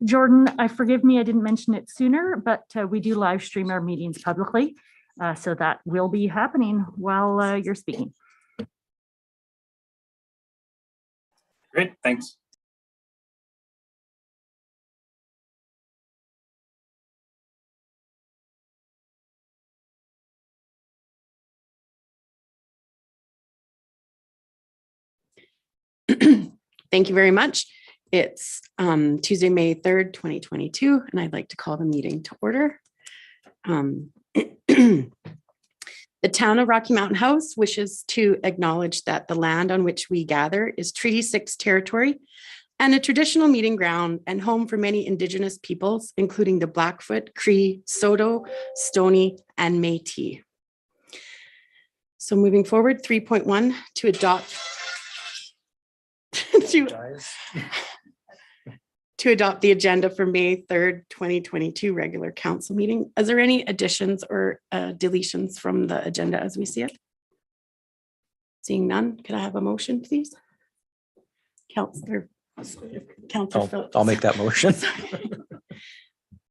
Jordan, forgive me, I didn't mention it sooner, but we do live stream our meetings publicly. So that will be happening while you're speaking. Great, thanks. Thank you very much. It's Tuesday, May 3rd, 2022, and I'd like to call the meeting to order. The town of Rocky Mountain House wishes to acknowledge that the land on which we gather is Treaty 6 territory and a traditional meeting ground and home for many Indigenous peoples, including the Blackfoot, Cree, Saulteaux, Stoney, and Métis. So moving forward, 3.1 to adopt to adopt the agenda for May 3rd, 2022 regular council meeting. Is there any additions or deletions from the agenda as we see it? Seeing none, could I have a motion, please? Councillor Phillips. I'll make that motion.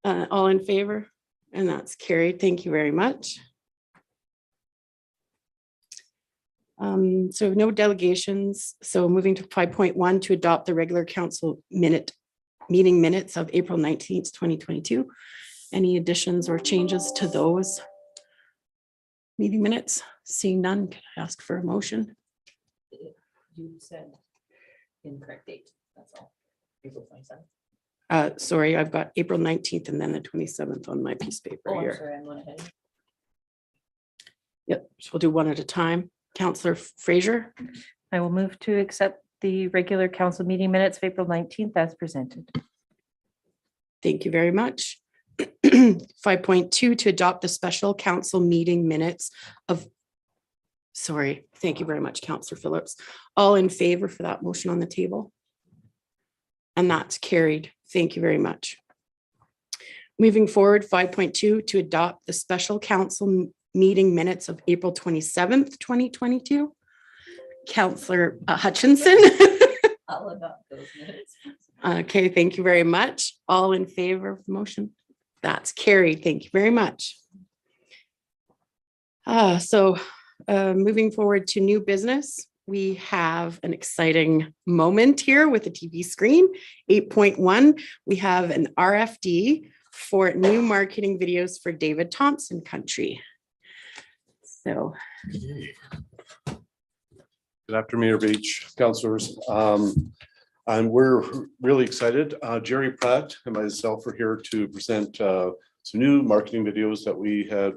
All in favor? And that's carried. Thank you very much. So no delegations. So moving to 5.1 to adopt the regular council meeting minutes of April 19th, 2022. Any additions or changes to those meeting minutes? Seeing none, can I ask for a motion? You said incorrect date, that's all. April 27th. Sorry, I've got April 19th and then the 27th on my piece of paper Oh, I'm here. sorry, I'm one ahead. Yep, so we'll do one at a time. Councillor Fraser, I will move to accept the regular council meeting minutes of April 19th as presented. thank you very much. 5.2 to adopt the special council meeting minutes of, sorry, thank you very much, Councillor Phillips. All in favor for that motion on the table? And that's carried. Thank you very much. Moving forward, 5.2 to adopt the special council meeting minutes of April 27th, 2022. Councillor Hutchinson. I'll adopt those minutes. Okay, thank you very much. All in favor of the motion? That's carried. Thank you very much. Moving forward to new business, we have an exciting moment here with the TV screen. 8.1, we have an RFD for new marketing videos for David Thompson Country. So. Good afternoon, Mayor Beach, councillors. And we're really excited. Jerry Pratt and myself are here to present some new marketing videos that we had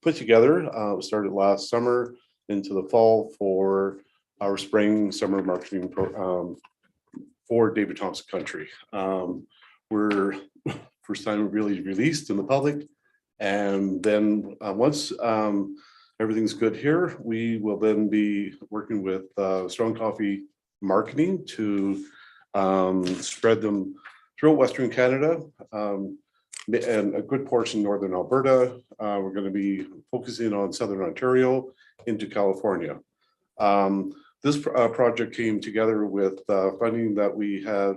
put together. We started last summer into the fall for our spring summer marketing program for David Thompson Country. We're first time really released in the public. And then once everything's good here, we will then be working with Strong Coffee Marketing to spread them throughout Western Canada and a good portion Northern Alberta. We're going to be focusing on Southern Ontario into California. This project came together with funding that we had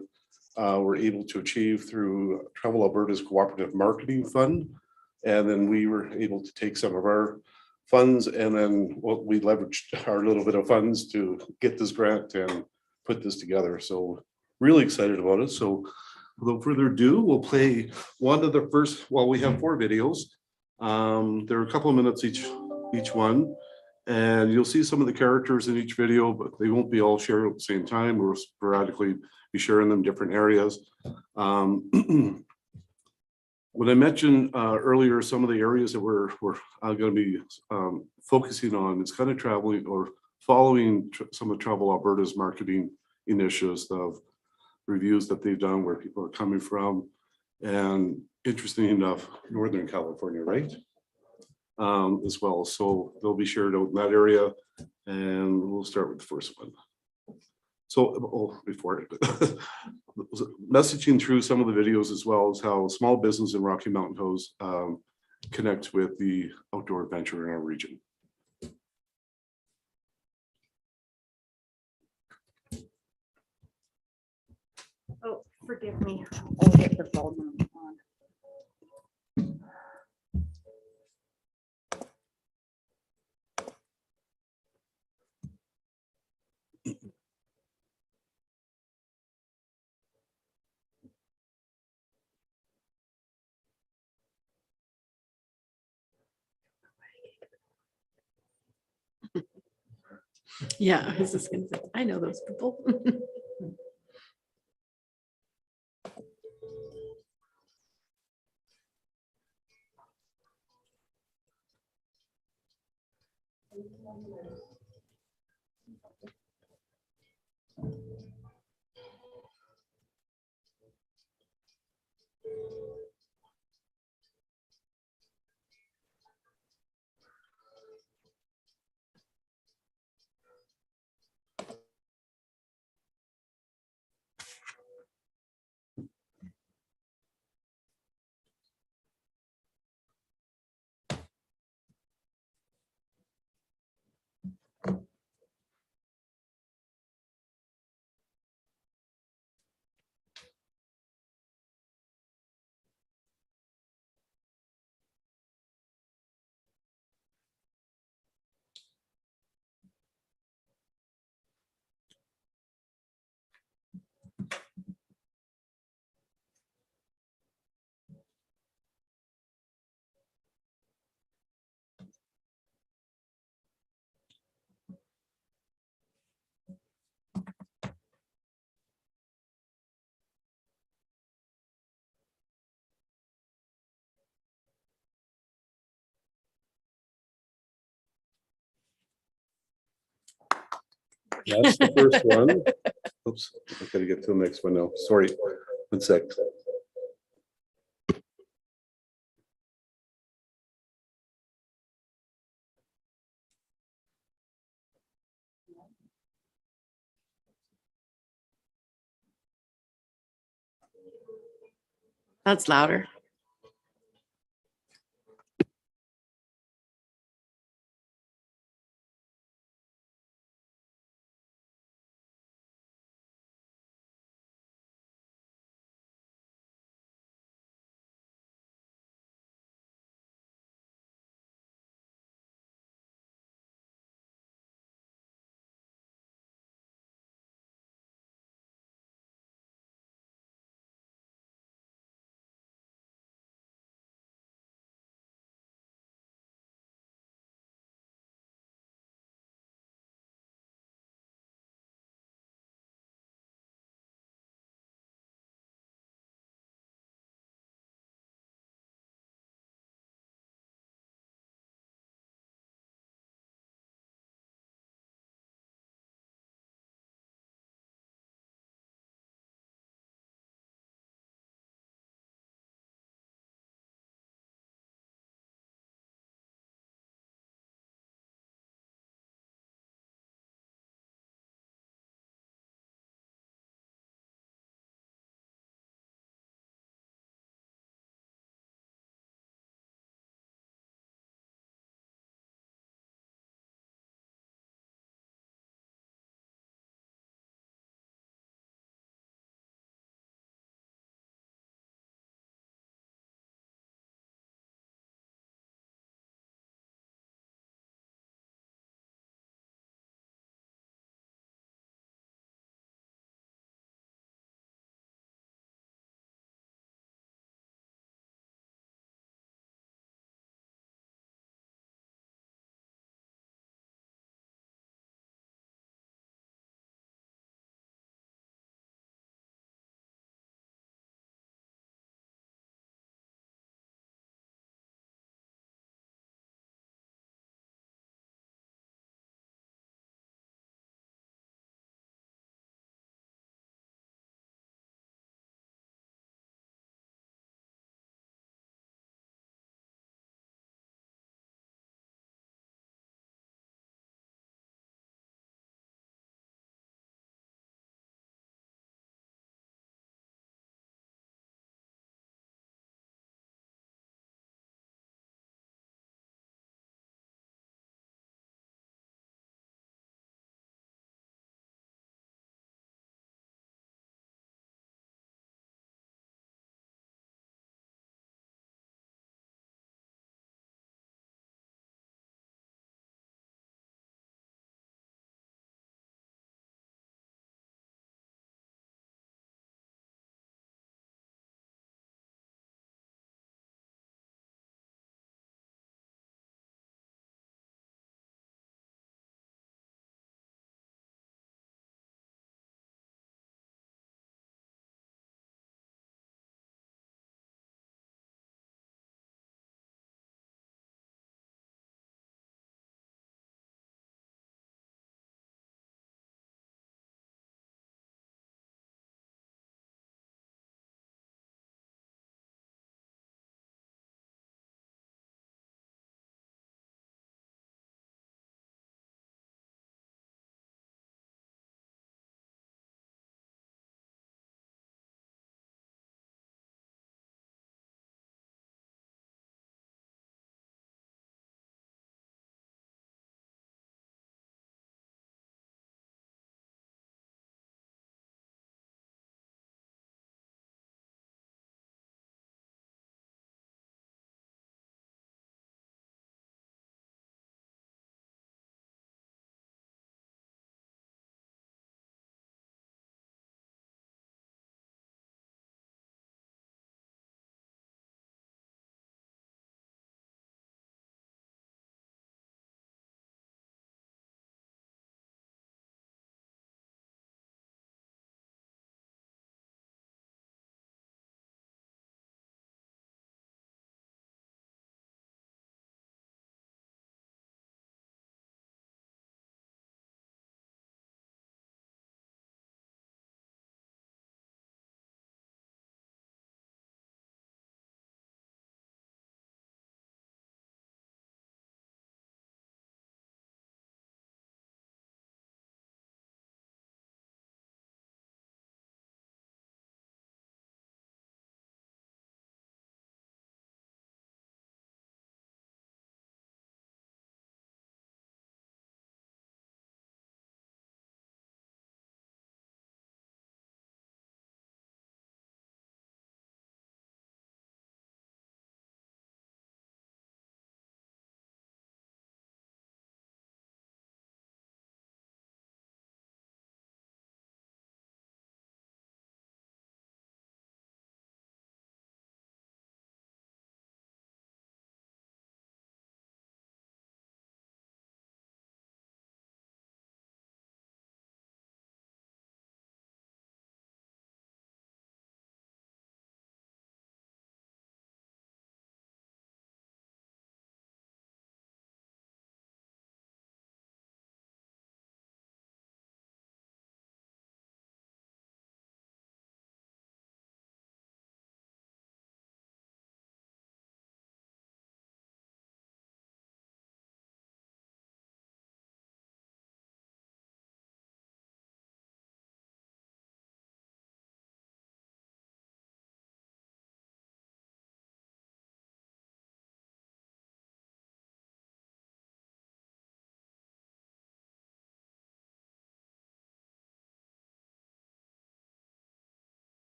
were able to achieve through Travel Alberta's Cooperative Marketing Fund. And then we were able to take some of our funds and then we leveraged our little bit of funds to get this grant and put this together. So really excited about it. So without further ado, we'll play one of the first, well, we have 4 videos. They're a couple of minutes each one. And you'll see some of the characters in each video, but they won't be all shared at the same time. We'll sporadically be sharing them in different areas. When I mentioned earlier, some of the areas that we're going to be focusing on, it's kind of traveling or following some of Travel Alberta's marketing initiatives of reviews that they've done where people are coming from. And interesting enough, Northern California, right? As well. So they'll be shared out in that area. And we'll start with the first one. So before messaging through some of the videos as well as how small business in Rocky Mountain House connects with the outdoor adventure in our region. Forgive me. I'll get the volume on. Yeah, I was just gonna say, I know those people. That's the first one. Oops, I gotta get to the next one now. Sorry. 1 sec. That's louder.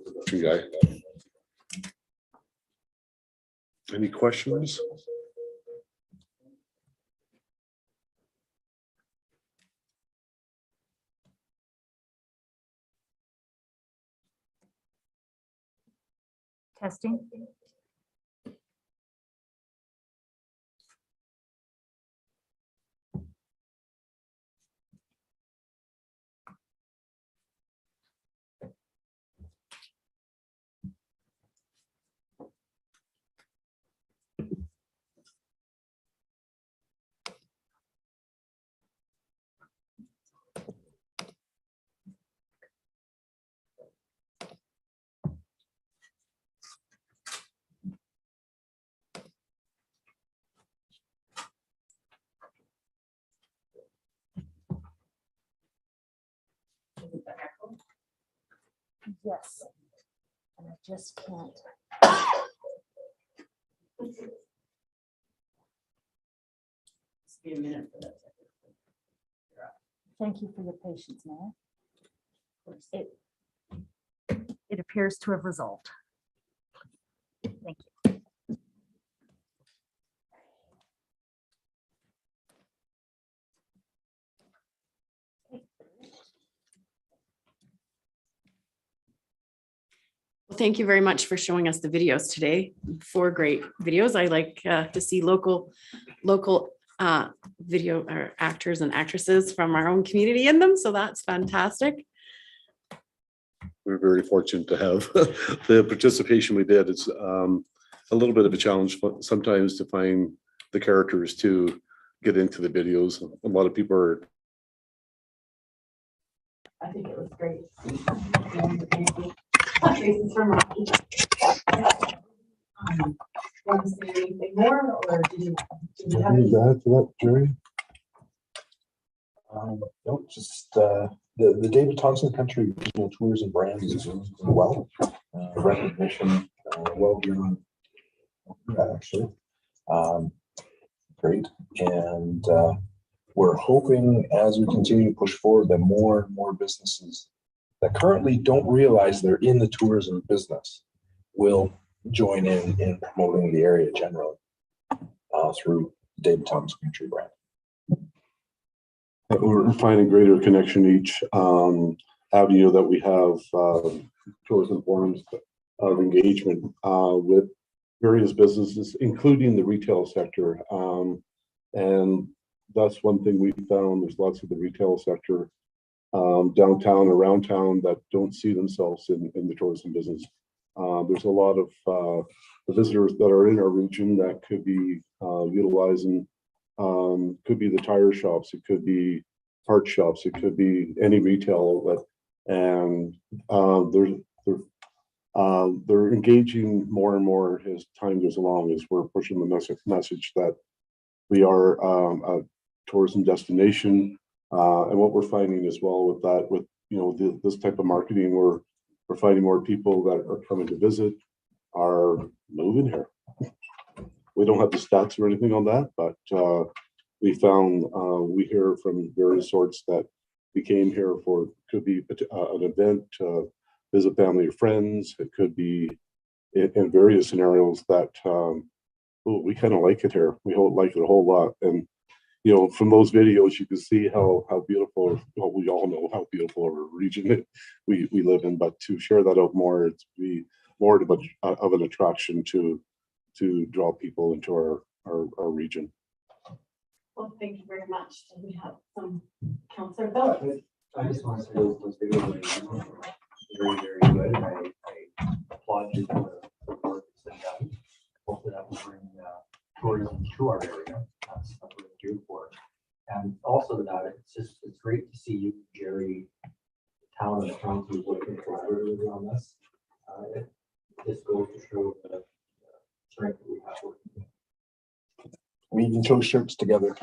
Production guy. Any questions? Testing. Yes. And I just can't. Be a minute for that. Thank you for your patience, Mayor. It appears to have resolved. Thank you. Well, thank you very much for showing us the videos today. 4 great videos. I like to see local video or actors and actresses from our own community in them. So that's fantastic. We're very fortunate to have the participation we did. It's a little bit of a challenge sometimes to find the characters to get into the videos. A lot of people are. I think it was great. Want to say anything more, or did you have any? Add to that, Jerry? No, just the David Thompson Country Regional Tours and Brands is doing well. Recognition, well beyond actually. Great, and we're hoping as we continue to push forward that more and more businesses that currently don't realize they're in the tourism business will join in promoting the area generally through David Thompson Country brand. We're finding greater connection each avenue that we have tourism forums of engagement with various businesses, including the retail sector. And that's one thing we found. There's lots of the retail sector downtown, around town that don't see themselves in the tourism business. There's a lot of the visitors that are in our region that could be utilizing, could be the tire shops, it could be part shops, it could be any retail outlet, and they're engaging more and more as time goes along, as we're pushing the message that we are a tourism destination. And what we're finding as well with that, with this type of marketing, we're finding more people that are coming to visit are moving here. We don't have the stats or anything on that, but we found we hear from various sorts that we came here for, could be an event, visit family or friends. It could be in various scenarios that we kind of like it here. We like it a whole lot. And from those videos, you can see how beautiful, well, we all know how beautiful our region we live in, but to share that out more, it's be more of an attraction to draw people into our region. Well, thank you very much. And we have some Councillor Phillips. I just want to say those videos are very, very good. I applaud you for the work that's been done. Hopefully that will bring tourism to our area. That's what we're due for. And also that it's great to see you, Jerry, the town and the county working collaboratively on this. It just goes to show the strength that we have working. We even chose shirts together.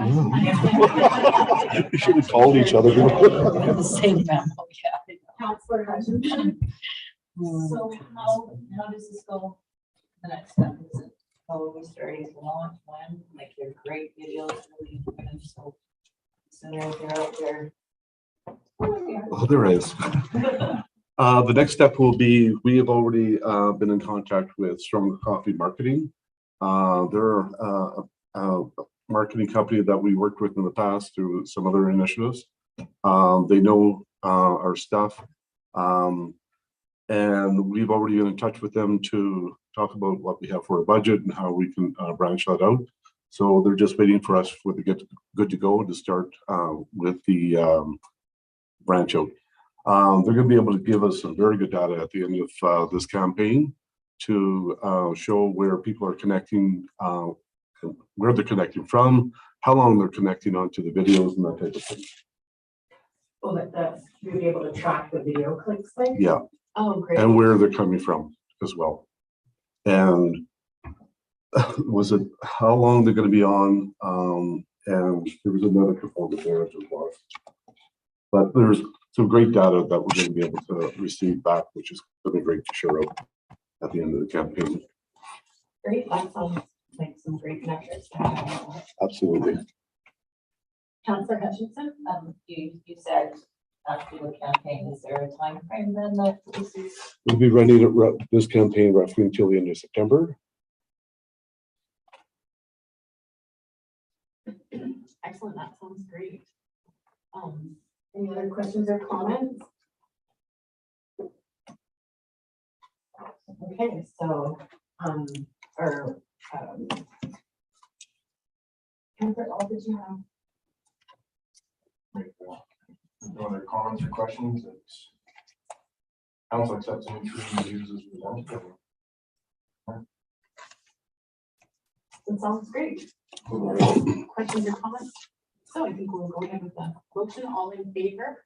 We should have called each other. The same memo, yeah. Councillor Hutchinson. So how does this go? The next step is it? How are we starting to launch? When? Like, they're great videos, really good. So they're out there. Oh, there is. The next step will be, we have already been in contact with Stronger Coffee Marketing. They're a marketing company that we worked with in the past through some other initiatives. They know our stuff. And we've already been in touch with them to talk about what we have for a budget and how we can branch that out. So they're just waiting for us to get good to go to start with the branch out. They're going to be able to give us some very good data at the end of this campaign to show where people are connecting, where they're connecting from, how long they're connecting onto the videos and that type of thing. Well, that's, you'll be able to track the video clicks there? Yeah, Oh, great. and where they're coming from as well. And was it how long they're going to be on? And there was another component there as well. But there's some great data that we're going to be able to receive back, which is going to be great to share out at the end of the campaign. Great, that sounds like some great metrics to have. Absolutely. Councillor Hutchinson, you said after the campaign, is there a time frame then that this is? We'll be running this campaign roughly until the end of September. Excellent, that sounds great. Any other questions or comments? Okay, so, Councillor, all did you have? No other comments or questions? It's council accepts any three reviews as presented. That sounds great. Questions or comments? So I think we'll go ahead with the motion, all in favor?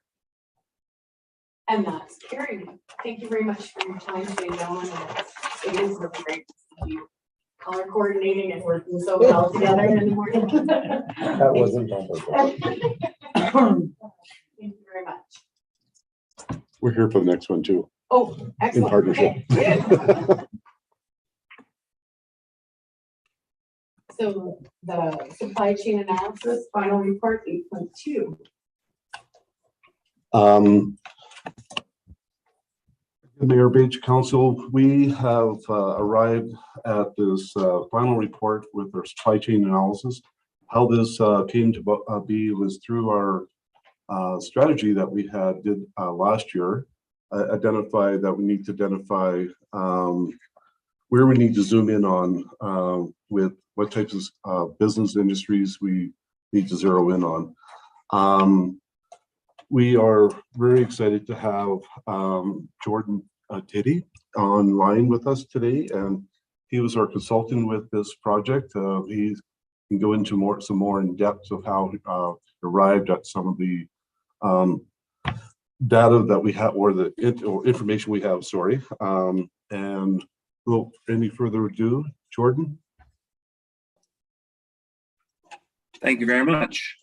And that's carried. Thank you very much for your time today, gentlemen. It is really great to see you color coordinating and working so well together in the morning. That wasn't on purpose. Thank you very much. We're here for the next one too. Oh, excellent. partnership. Okay. So the supply chain analysis, final report 8.2. Mayor Beach Council, we have arrived at this final report with our supply chain analysis. How this came to be was through our strategy that we did last year. Identify that we need to identify where we need to zoom in on with what types of business industries we need to zero in on. We are very excited to have Jordan Tiddy online with us today, and he was our consultant with this project. He can go into some more in depth of how he arrived at some of the data that we have, or the information we have. Sorry, and without any further ado, Jordan. Thank you very much.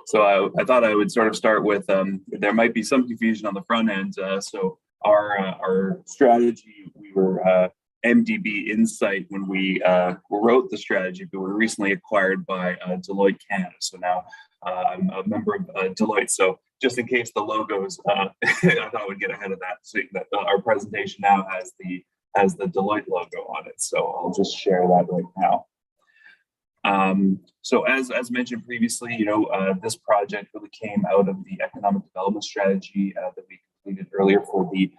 So I thought I would sort of start with, there might be some confusion on the front end. So our strategy, we were MDB Insight when we wrote the strategy, but we were recently acquired by Deloitte Canada. So now I'm a member of Deloitte. So just in case the logos, I thought I would get ahead of that. So that our presentation now has the Deloitte logo on it. So I'll just share that right now. So as mentioned previously, this project really came out of the economic development strategy that we completed earlier for the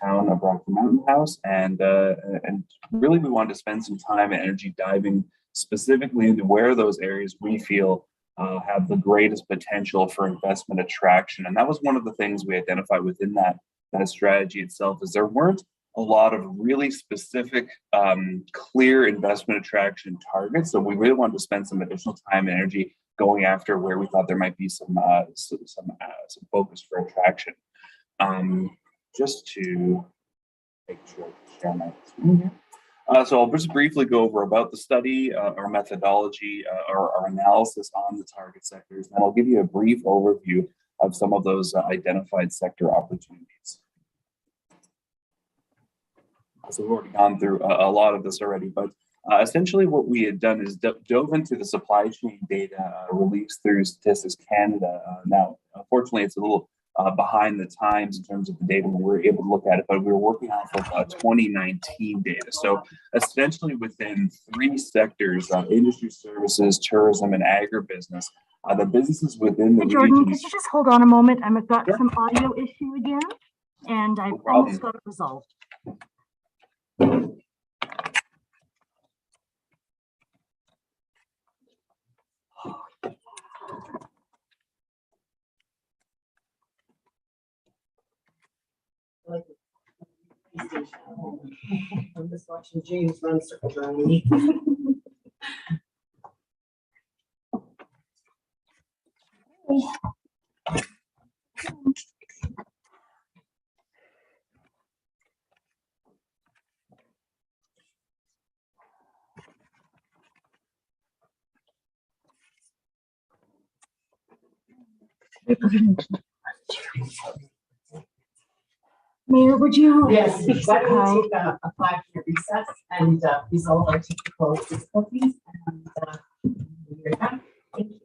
town of Rocky Mountain House, and really we wanted to spend some time and energy diving specifically into where those areas we feel have the greatest potential for investment attraction. And that was one of the things we identified within that strategy itself, is there weren't a lot of really specific, clear investment attraction targets. So we really wanted to spend some additional time and energy going after where we thought there might be some focus for attraction. Just to make sure I share my screen here. So I'll just briefly go over about the study, our methodology, our analysis on the target sectors, and I'll give you a brief overview of some of those identified sector opportunities. So we've already gone through a lot of this already, but essentially what we had done is dove into the supply chain data released through Statistics Canada. Now, unfortunately, it's a little behind the times in terms of the data when we were able to look at it, but we were working off of 2019 data. So essentially within 3 sectors, industry services, tourism, and agribusiness, the businesses within the Hey, Jordan, region. could you just hold on a moment? I've got Sure. some audio issue again, and I've problem. almost got it resolved. I'm just watching James run circles around me. Mayor, would you? Yes, speak why don't hi? we take a 5-minute recess and resolve our technical difficulties and we're back. Thank you.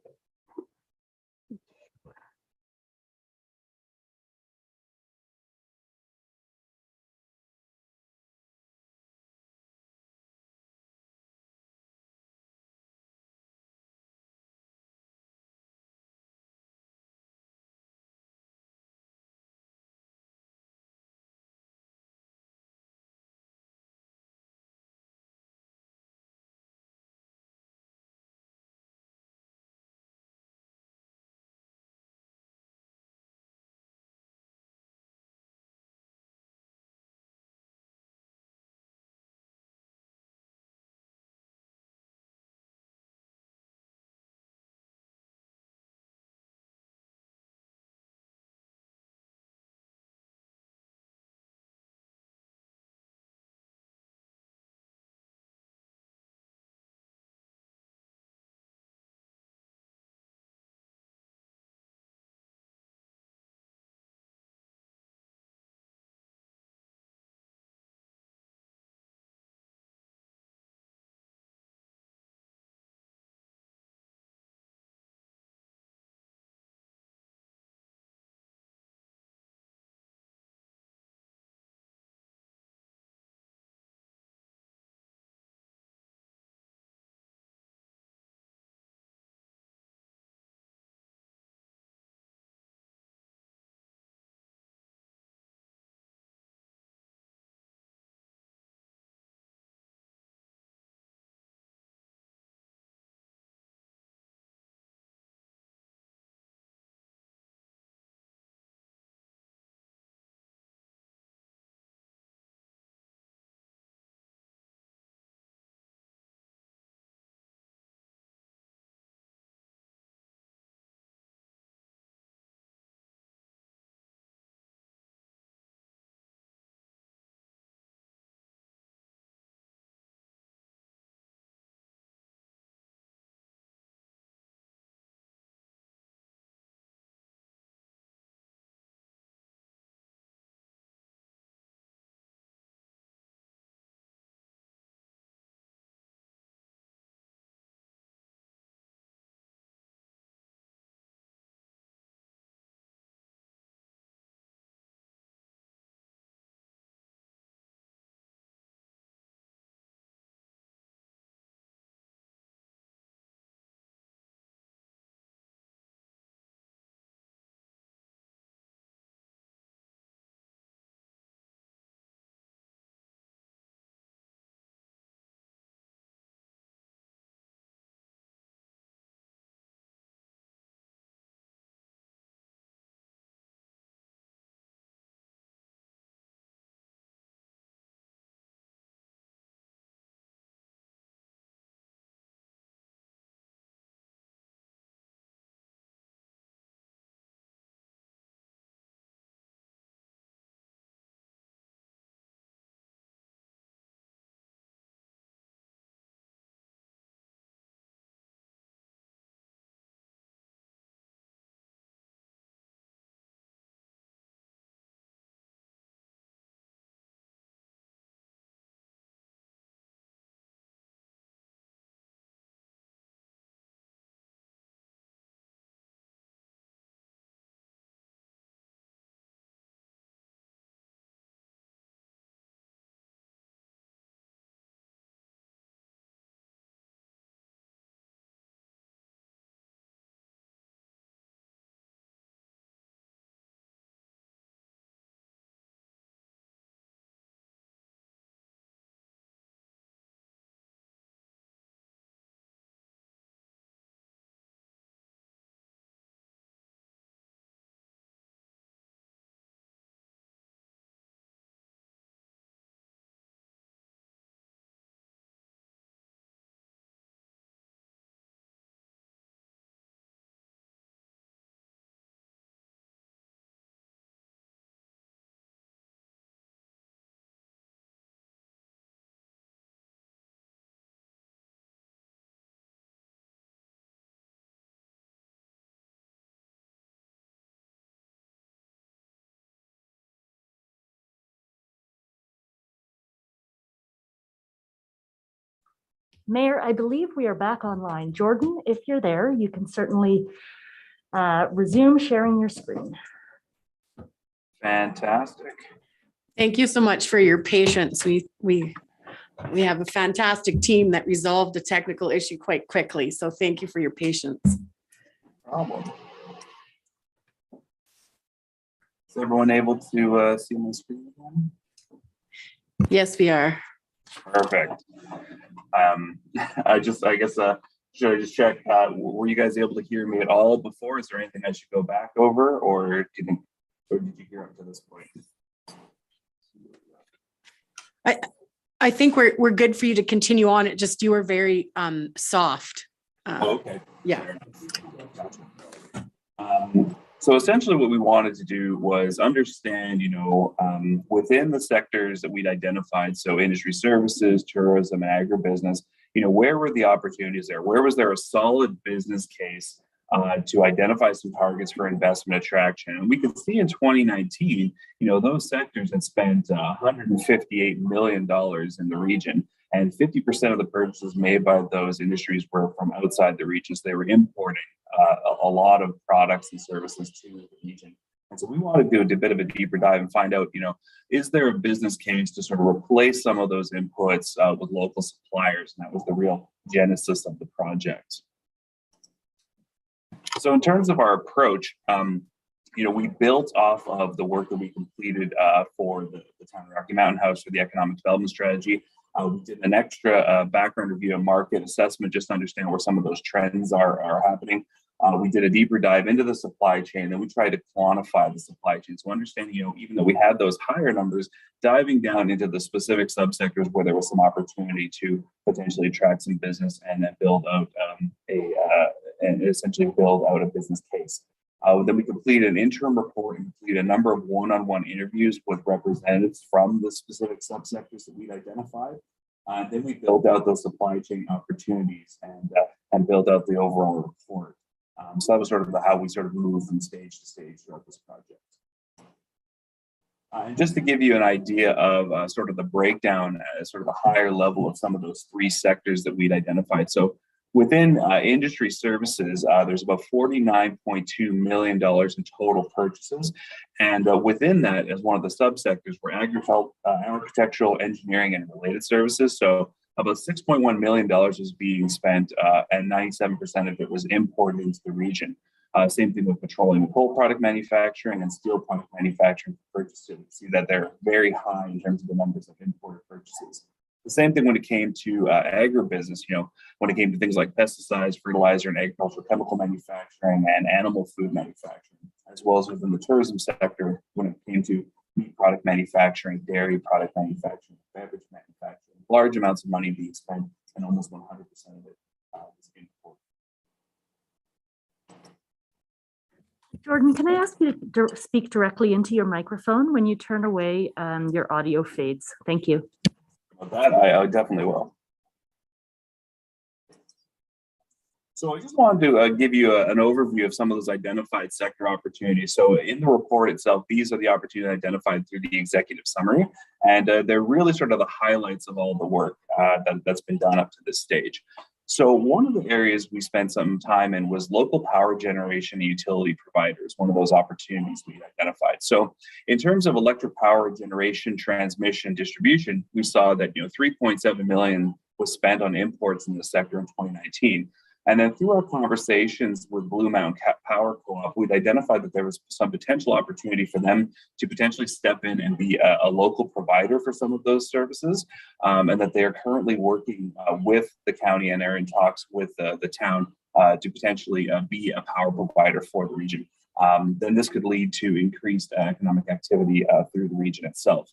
Mayor, I believe we are back online. Jordan, if you're there, you can certainly resume sharing your screen. Fantastic. Thank you so much for your patience. We have a fantastic team that resolved the technical issue quite quickly. So thank you for your patience. Problem. Is everyone able to see my screen again? Yes, we are. Perfect. I guess, should I just check, were you guys able to hear me at all before? Is there anything I should go back over, or did you hear up to this point? I think we're good for you to continue on. It just, you were very soft. Okay. Yeah. So essentially what we wanted to do was understand, within the sectors that we'd identified, so industry services, tourism, and agribusiness, where were the opportunities there? Where was there a solid business case to identify some targets for investment attraction? And we could see in 2019, those sectors had spent $158 million in the region. And 50% of the purchases made by those industries were from outside the region. So they were importing a lot of products and services to the region. And so we want to do a bit of a deeper dive and find out, is there a business case to sort of replace some of those inputs with local suppliers? And that was the real genesis of the project. So in terms of our approach, we built off of the work that we completed for the Town of Rocky Mountain House for the economic development strategy. We did an extra background review and market assessment just to understand where some of those trends are happening. We did a deeper dive into the supply chain, and we tried to quantify the supply chain. So understanding, even though we had those higher numbers, diving down into the specific subsectors where there was some opportunity to potentially attract some business and then build out essentially build out a business case. Then we completed an interim report and completed a number of one-on-one interviews with representatives from the specific subsectors that we'd identified. Then we built out those supply chain opportunities and built out the overall report. So that was sort of how we sort of moved from stage to stage throughout this project. And just to give you an idea of sort of the breakdown at sort of a higher level of some of those three sectors that we'd identified. So within industry services, there's about $49.2 million in total purchases. And within that, as one of the subsectors, were architectural, engineering, and related services. So about $6.1 million was being spent, and 97% of it was imported into the region. Same thing with petroleum and coal product manufacturing and steel product manufacturing purchases. You see that they're very high in terms of the numbers of imported purchases. The same thing when it came to agribusiness, when it came to things like pesticides, fertilizer, and agricultural chemical manufacturing and animal food manufacturing, as well as within the tourism sector when it came to meat product manufacturing, dairy product manufacturing, beverage manufacturing. Large amounts of money being spent, and almost 100% of it was imported. Jordan, can I ask you to speak directly into your microphone? When you turn away, your audio fades. Thank you. About that, I definitely will. So I just wanted to give you an overview of some of those identified sector opportunities. So in the report itself, these are the opportunities identified through the executive summary, and they're really sort of the highlights of all the work that's been done up to this stage. So one of the areas we spent some time in was local power generation and utility providers, one of those opportunities we identified. So in terms of electric power generation, transmission, distribution, we saw that 3.7 million was spent on imports in the sector in 2019. And then through our conversations with Blue Mountain Power Co-op, we'd identified that there was some potential opportunity for them to potentially step in and be a local provider for some of those services, and that they are currently working with the county and are in talks with the town to potentially be a power provider for the region. Then this could lead to increased economic activity through the region itself.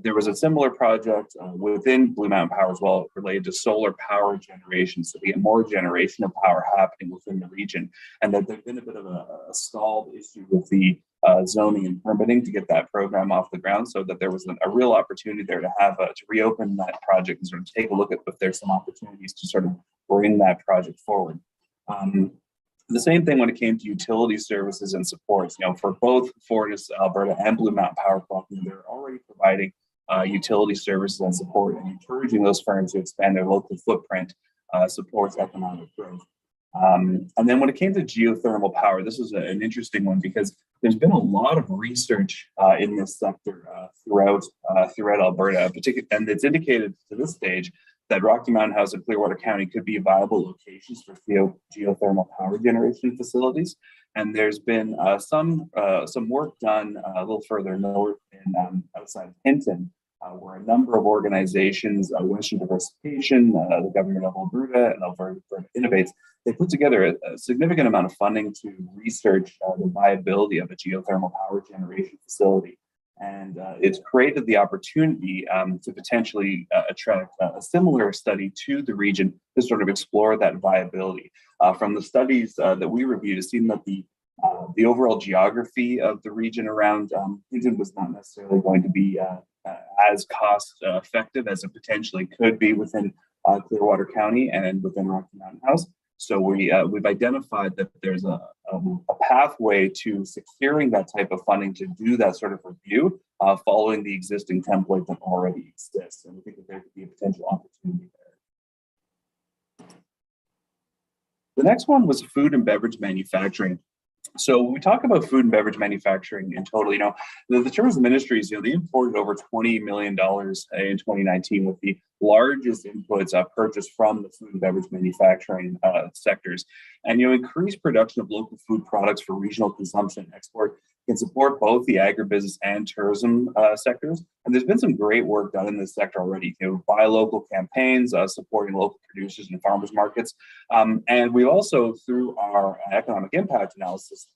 There was a similar project within Blue Mountain Power as well related to solar power generation. So we get more generation of power happening within the region, and that there's been a bit of a stalled issue with the zoning and permitting to get that program off the ground, so that there was a real opportunity there to have to reopen that project and sort of take a look at if there's some opportunities to sort of bring that project forward. The same thing when it came to utility services and supports. For both Fortis Alberta and Blue Mountain Power Co-op, they're already providing utility services and support, and encouraging those firms to expand their local footprint supports economic growth. And then when it came to geothermal power, this was an interesting one because there's been a lot of research in this sector throughout Alberta, particularly, and it's indicated to this stage that Rocky Mountain House and Clearwater County could be viable locations for geothermal power generation facilities. And there's been some work done a little further north in outside of Hinton, where a number of organizations, Western Diversification, the Government of Alberta, and Alberta Innovates, they put together a significant amount of funding to research the viability of a geothermal power generation facility. And it's created the opportunity to potentially attract a similar study to the region to sort of explore that viability. From the studies that we reviewed, it seemed that the overall geography of the region around Hinton was not necessarily going to be as cost effective as it potentially could be within Clearwater County and within Rocky Mountain House. So we've identified that there's a pathway to securing that type of funding to do that sort of review, following the existing template that already exists. And we think that there could be a potential opportunity there. The next one was food and beverage manufacturing. So when we talk about food and beverage manufacturing in total, the tourism industries, they imported over $20 million in 2019, with the largest inputs purchased from the food and beverage manufacturing sectors. And increased production of local food products for regional consumption and export can support both the agribusiness and tourism sectors. And there's been some great work done in this sector already. Buy local campaigns, supporting local producers and farmers markets. And we also, through our economic impact analysis,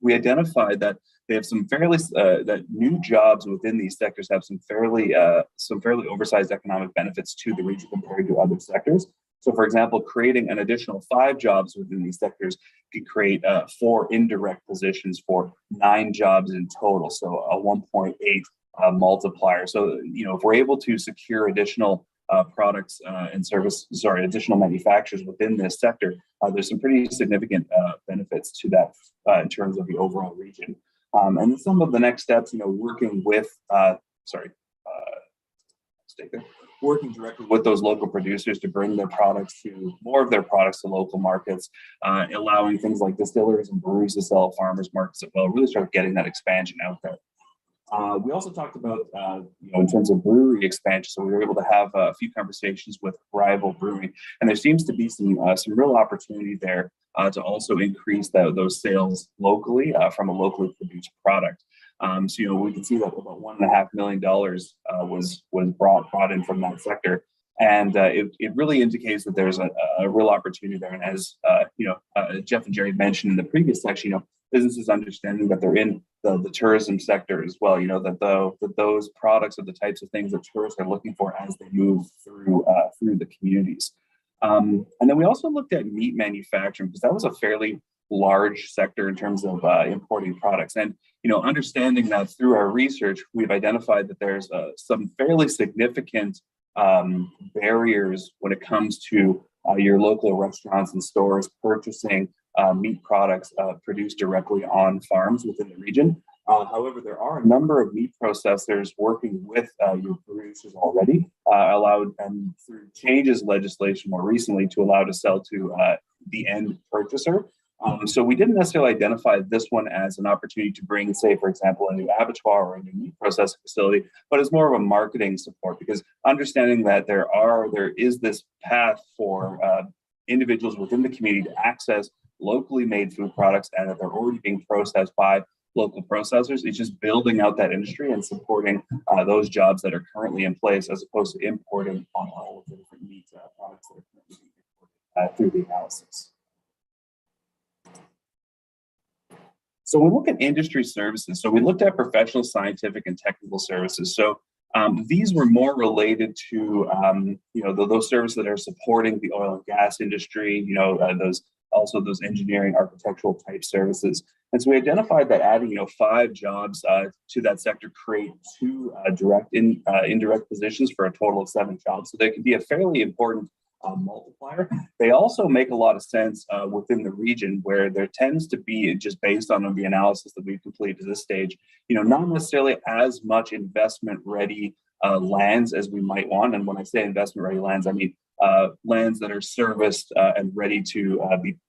we identified that they have some fairly that new jobs within these sectors have some fairly oversized economic benefits to the region compared to other sectors. So, for example, creating an additional 5 jobs within these sectors could create 4 indirect positions for 9 jobs in total. So a 1.8 multiplier. So, if we're able to secure additional products and additional manufacturers within this sector, there's some pretty significant benefits to that in terms of the overall region. And some of the next steps, working with, working directly with those local producers to bring more of their products to local markets, allowing things like distilleries and breweries to sell at farmers markets as well, really start getting that expansion out there. We also talked about, in terms of brewery expansion, so we were able to have a few conversations with Rival Brewing, and there seems to be some real opportunity there to also increase those sales locally from a locally produced product. So, we can see that about $1.5 million was brought in from that sector. And it really indicates that there's a real opportunity there. And as Jeff and Jerry mentioned in the previous section, businesses understanding that they're in the tourism sector as well, that those products are the types of things that tourists are looking for as they move through the communities. And then we also looked at meat manufacturing, because that was a fairly large sector in terms of importing products. And, understanding that through our research, we've identified that there's some fairly significant barriers when it comes to your local restaurants and stores purchasing meat products produced directly on farms within the region. However, there are a number of meat processors working with your producers already, allowed and through changes legislation more recently to allow to sell to the end purchaser. So we didn't necessarily identify this one as an opportunity to bring, say, for example, a new abattoir or a new meat processing facility, but it's more of a marketing support, because understanding that there is this path for individuals within the community to access locally made food products, and that they're already being processed by local processors. It's just building out that industry and supporting those jobs that are currently in place, as opposed to importing on all of the different meat products that are currently being imported through the analysis. So we look at industry services. So we looked at professional, scientific, and technical services. So these were more related to those services that are supporting the oil and gas industry. Those engineering, architectural type services. And so we identified that adding 5 jobs to that sector create 2 indirect positions for a total of 7 jobs. So they can be a fairly important multiplier. They also make a lot of sense within the region, where there tends to be, just based on the analysis that we've completed to this stage, not necessarily as much investment ready lands as we might want. And when I say investment ready lands, I mean lands that are serviced and ready to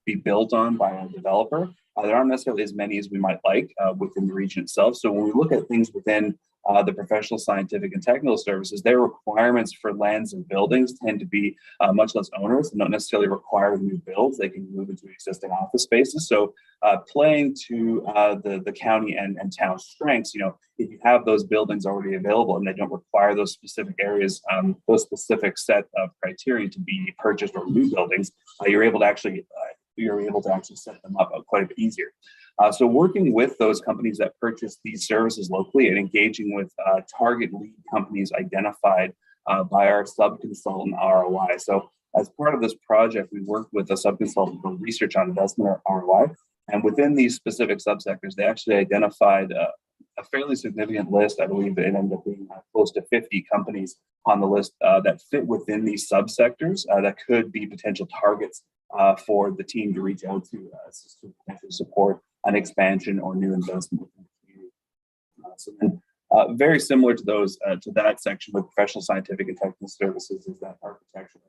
be built on by a developer. There aren't necessarily as many as we might like within the region itself. So when we look at things within the professional, scientific, and technical services, their requirements for lands and buildings tend to be much less onerous and not necessarily require new builds. They can move into existing office spaces. So playing to the county and town strengths, you know, if you have those buildings already available and they don't require those specific areas, those specific set of criteria to be purchased or new buildings, you're able to actually set them up quite a bit easier. So working with those companies that purchase these services locally and engaging with target lead companies identified by our sub-consultant ROI. So as part of this project, we worked with a sub-consultant for research on investment or ROI. And within these specific subsectors, they actually identified a fairly significant list. I believe it ended up being close to 50 companies on the list that fit within these subsectors that could be potential targets for the team to reach out to potentially support an expansion or new investment within the community. So then, very similar to those to that section with professional, scientific, and technical services is that architectural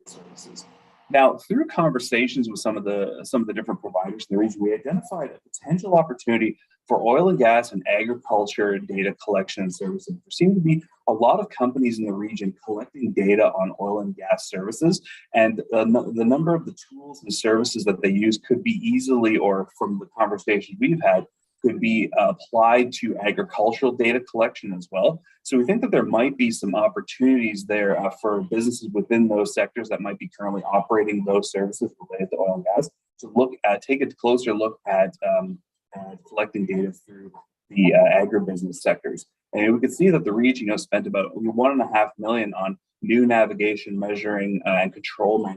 services. Now, through conversations with some of the different providers in the region, we identified a potential opportunity for oil and gas and agriculture data collection and services. There seem to be a lot of companies in the region collecting data on oil and gas services, and the number of the tools and services that they use could be easily, or from the conversations we've had, could be applied to agricultural data collection as well. So we think that there might be some opportunities there for businesses within those sectors that might be currently operating those services related to oil and gas to take a closer look at collecting data through the agribusiness sectors. And we could see that the region spent about $1.5 million on new navigation, measuring, and control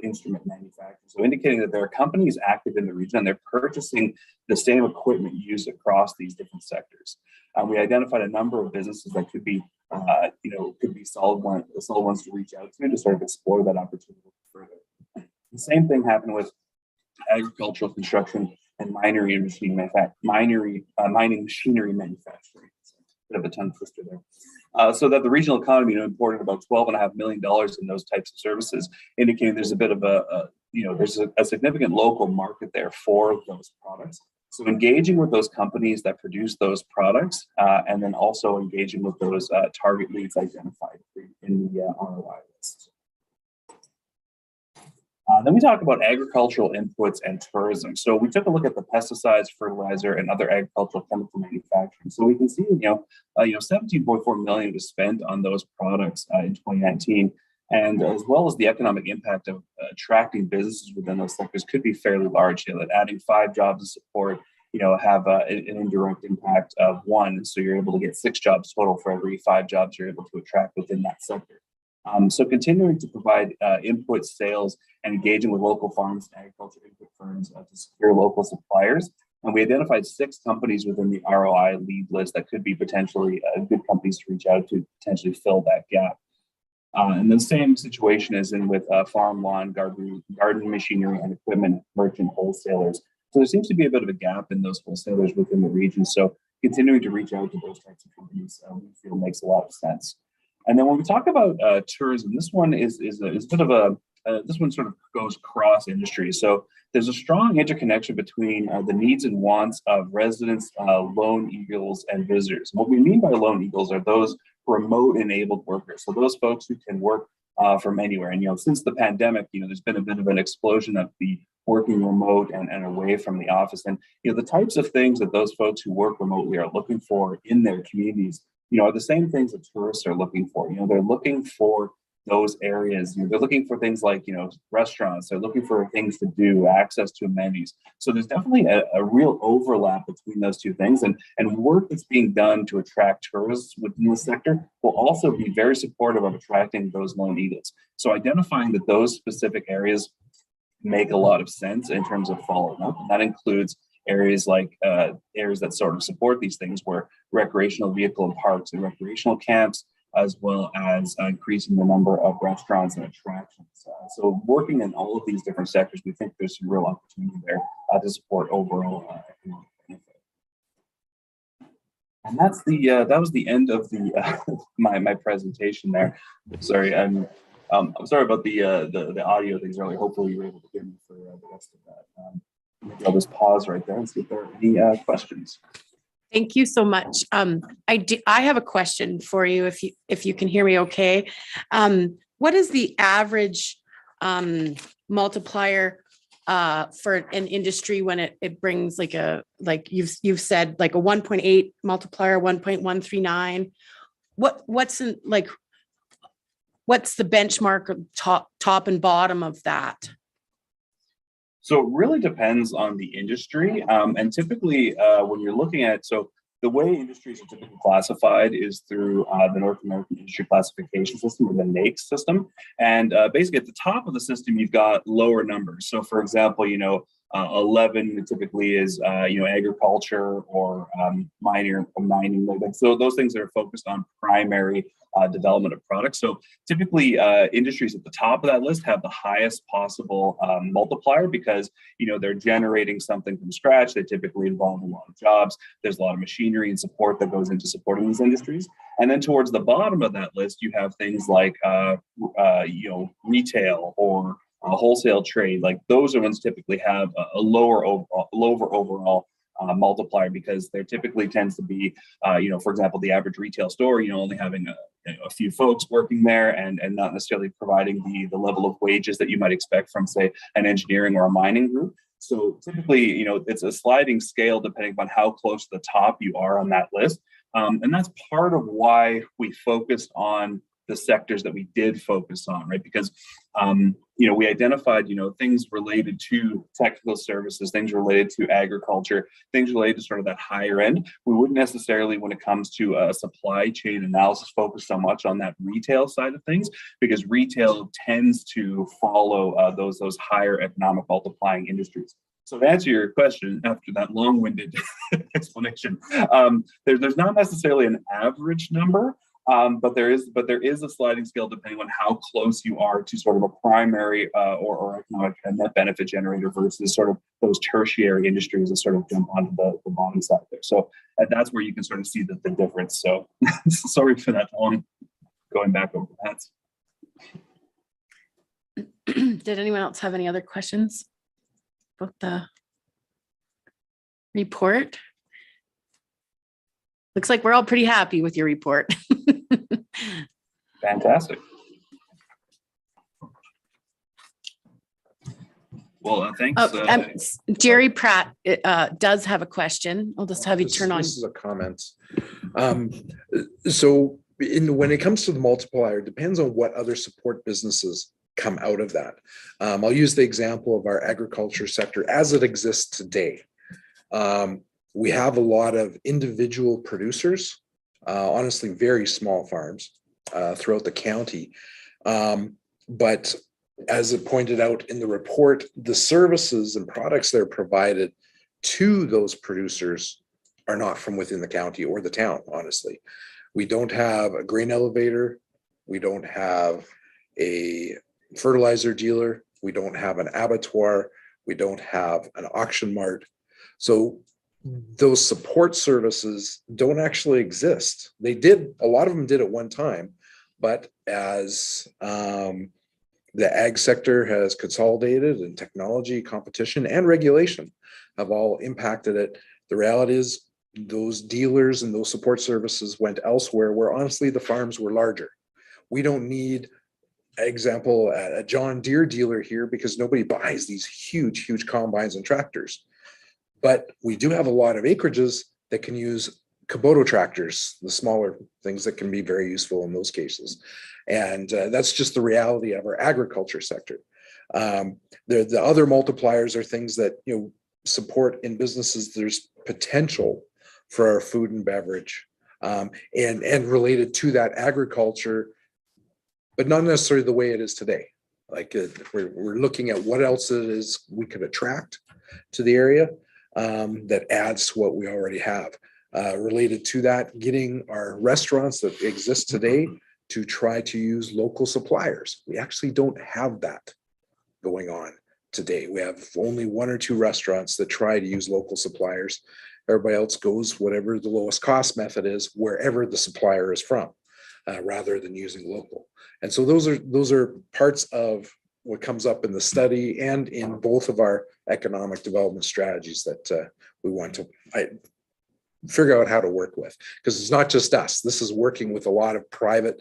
instrument manufacturing. So indicating that there are companies active in the region and they're purchasing the same equipment used across these different sectors. We identified a number of businesses that could be, could be solid ones to reach out to sort of explore that opportunity further. The same thing happened with agricultural construction and mining machinery manufacturing. Bit of a tongue twister there. So that the regional economy imported about $12.5 million in those types of services, indicating there's a bit of there's a significant local market there for those products. So engaging with those companies that produce those products, and then also engaging with those target leads identified in the ROI list. Then we talk about agricultural inputs and tourism. So we took a look at the pesticides, fertilizer, and other agricultural chemical manufacturing. So we can see, $17.4 million was spent on those products in 2019, and as well as the economic impact of attracting businesses within those sectors could be fairly large. That adding 5 jobs of support, have an indirect impact of 1. So you're able to get 6 jobs total for every 5 jobs you're able to attract within that sector. So continuing to provide input sales and engaging with local farms and agriculture input firms to secure local suppliers. And we identified 6 companies within the ROI lead list that could be potentially good companies to reach out to potentially fill that gap. And the same situation is in with farm, lawn, garden machinery, and equipment merchant wholesalers. So there seems to be a bit of a gap in those wholesalers within the region. So continuing to reach out to those types of companies we feel makes a lot of sense. And then when we talk about tourism, this one is a bit of a this one sort of goes cross industry. So there's a strong interconnection between the needs and wants of residents, lone eagles, and visitors. And what we mean by lone eagles are those remote enabled workers. So those folks who can work from anywhere. And since the pandemic, there's been a bit of an explosion of the working remote and away from the office. And the types of things that those folks who work remotely are looking for in their communities, are the same things that tourists are looking for. They're looking for those areas. They're looking for things like, restaurants. They're looking for things to do, access to amenities. So there's definitely a real overlap between those two things. And work that's being done to attract tourists within the sector will also be very supportive of attracting those lone eagles. So identifying that those specific areas make a lot of sense in terms of following up. And that includes areas like areas that sort of support these things, where recreational vehicle and parks and recreational camps, as well as increasing the number of restaurants and attractions. So working in all of these different sectors, we think there's some real opportunity there to support overall economic benefit. And that's the that was the end of the my presentation there. Sorry, I'm sorry about the audio things earlier. Hopefully you were able to hear me for the rest of that. Maybe I'll just pause right there and see if there are any questions. Thank you so much. I have a question for you if you can hear me okay. What is the average multiplier for an industry when it brings like you've said like a 1.8 multiplier, 1.139? What's the benchmark of top and bottom of that? So it really depends on the industry. And typically when you're looking at, so the way industries are typically classified is through the North American Industry Classification System, or the NAICS system. And basically at the top of the system, you've got lower numbers. So for example, 11 typically is, agriculture or mining. So those things that are focused on primary development of products. So typically industries at the top of that list have the highest possible multiplier because, they're generating something from scratch. They typically involve a lot of jobs. There's a lot of machinery and support that goes into supporting these industries. And then towards the bottom of that list, you have things like, retail or wholesale trade. Like those are ones typically have a lower overall multiplier because there typically tends to be, for example, the average retail store, only having a few folks working there and not necessarily providing the level of wages that you might expect from, say, an engineering or a mining group. So typically, it's a sliding scale depending on how close to the top you are on that list. And that's part of why we focused on the sectors that we did focus on, right? Because, we identified, things related to technical services, things related to agriculture, things related to sort of that higher end. We wouldn't necessarily, when it comes to a supply chain analysis, focus so much on that retail side of things, because retail tends to follow those higher economic multiplying industries. So to answer your question, after that long-winded explanation, there's not necessarily an average number. But there is a sliding scale depending on how close you are to sort of a primary or economic net benefit generator versus sort of those tertiary industries that sort of jump onto the bottom side there. So that's where you can sort of see the difference. So sorry for that long going back over that. Did anyone else have any other questions about the report? Looks like we're all pretty happy with your report. Fantastic. Well, thanks. Jerry Pratt does have a question. I'll just have you turn on. This is a comment. So when it comes to the multiplier, it depends on what other support businesses come out of that. I'll use the example of our agriculture sector as it exists today. We have a lot of individual producers, honestly, very small farms throughout the county. But as it pointed out in the report, the services and products that are provided to those producers are not from within the county or the town, honestly. We don't have a grain elevator. We don't have a fertilizer dealer. We don't have an abattoir. We don't have an auction mart. So those support services don't actually exist. They did, a lot of them did at one time, but as the ag sector has consolidated and technology, competition, and regulation have all impacted it, the reality is those dealers and those support services went elsewhere where honestly the farms were larger. We don't need, example, a John Deere dealer here because nobody buys these huge combines and tractors. But we do have a lot of acreages that can use Kubota tractors, the smaller things that can be very useful in those cases. And that's just the reality of our agriculture sector. The other multipliers are things that support in businesses. There's potential for our food and beverage and related to that agriculture, but not necessarily the way it is today. Like we're looking at what else it is we could attract to the area that adds to what we already have. Related to that, getting our restaurants that exist today to try to use local suppliers. We actually don't have that going on today. We have only one or two restaurants that try to use local suppliers. Everybody else goes whatever the lowest cost method is, wherever the supplier is from, rather than using local. And so those are parts of what comes up in the study and in both of our economic development strategies that we want to figure out how to work with. Because it's not just us. This is working with a lot of private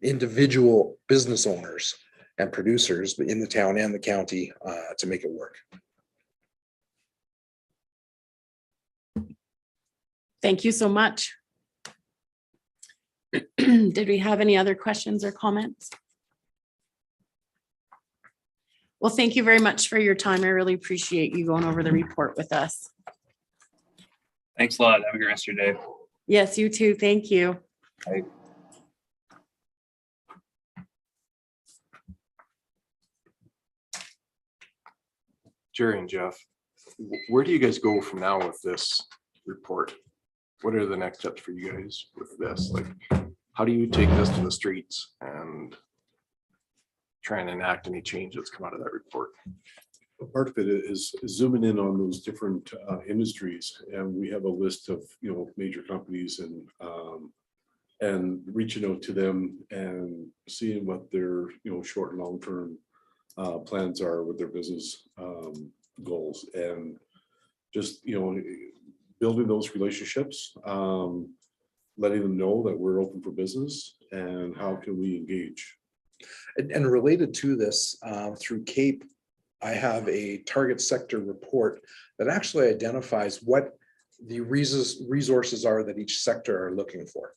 individual business owners and producers in the town and the county to make it work. Thank you so much. Did we have any other questions or comments? Well, thank you very much for your time. I really appreciate you going over the report with us. Thanks a lot. Have a good rest of your day. Yes, you too. Thank you. Bye. Jerry and Jeff, where do you guys go from now with this report? What are the next steps for you guys with this? Like, how do you take this to the streets and try and enact any change that's come out of that report? Part of it is zooming in on those different industries, and we have a list of major companies and reaching out to them and seeing what their short and long term plans are with their business goals, and just building those relationships, letting them know that we're open for business and how can we engage. And related to this, through CAPE, I have a target sector report that actually identifies what the resources are that each sector are looking for.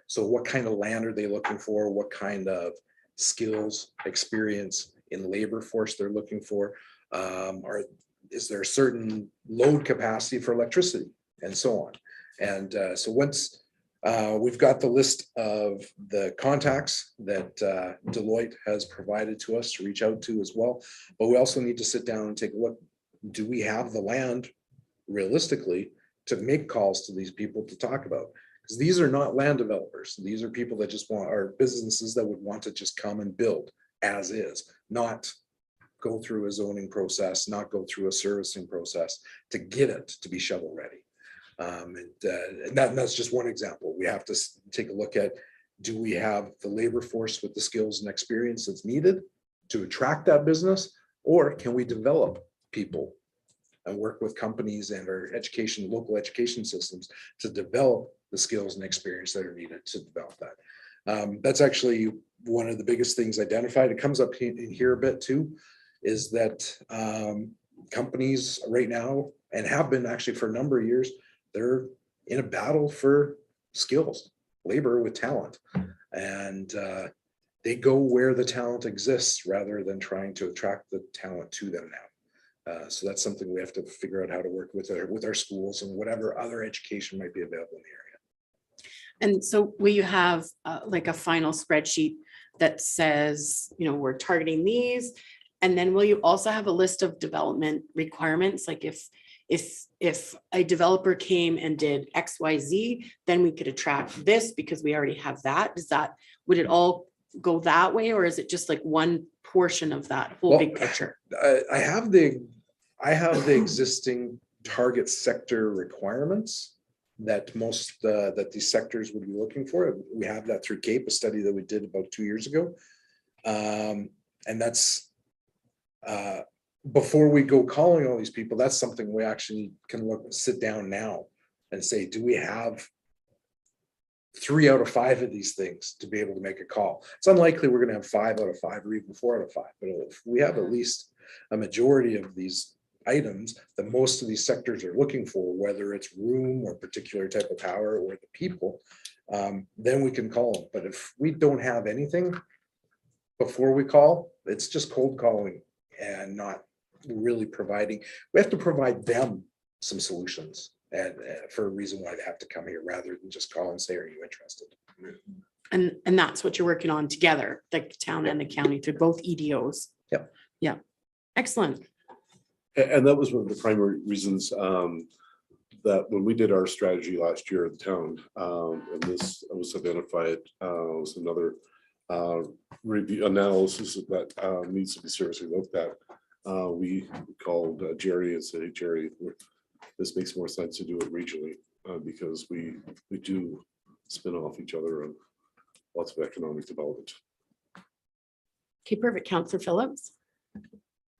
So what kind of land are they looking for? What kind of skills, experience in labor force they're looking for? Is there a certain load capacity for electricity and so on? And so once we've got the list of the contacts that Deloitte has provided to us to reach out to as well, but we also need to sit down and take a look. Do we have the land realistically to make calls to these people to talk about? Because these are not land developers. These are people that just are businesses that would want to just come and build as is, not go through a zoning process, not go through a servicing process to get it to be shovel ready. And that's just one example. We have to take a look at, do we have the labor force with the skills and experience that's needed to attract that business, or can we develop people and work with companies and our local education systems to develop the skills and experience that are needed to develop that. That's actually one of the biggest things identified. It comes up in here a bit too, is that companies right now, and have been actually for a number of years, they're in a battle for skills, labor with talent. And they go where the talent exists rather than trying to attract the talent to them now. So that's something we have to figure out how to work with our schools and whatever other education might be available in the area. And so will you have like a final spreadsheet that says, we're targeting these? And then will you also have a list of development requirements? Like if a developer came and did XYZ, then we could attract this because we already have that. Would it all go that way, or is it just like one portion of that whole big picture? I have the existing target sector requirements that that these sectors would be looking for. We have that through CAPE, a study that we did about 2 years ago. And that's before we go calling all these people, that's something we actually can sit down now and say, do we have 3 out of 5 of these things to be able to make a call? It's unlikely we're going to have 5 out of 5 or even 4 out of 5, but if we have at least a majority of these items that most of these sectors are looking for, whether it's room or particular type of power or the people, then we can call them. But if we don't have anything before we call, it's just cold calling and not really providing. We have to provide them some solutions, and for a reason why they have to come here rather than just call and say, are you interested? And that's what you're working on together, the town and the county, through both EDOs. Yep. Yeah. Excellent. And that was one of the primary reasons that when we did our strategy last year at the town, and this was identified, was another review analysis that needs to be seriously looked at. We called Jerry and said, hey, Jerry, this makes more sense to do it regionally, because we do spin off each other on lots of economic development. Okay, perfect. Counselor Phillips.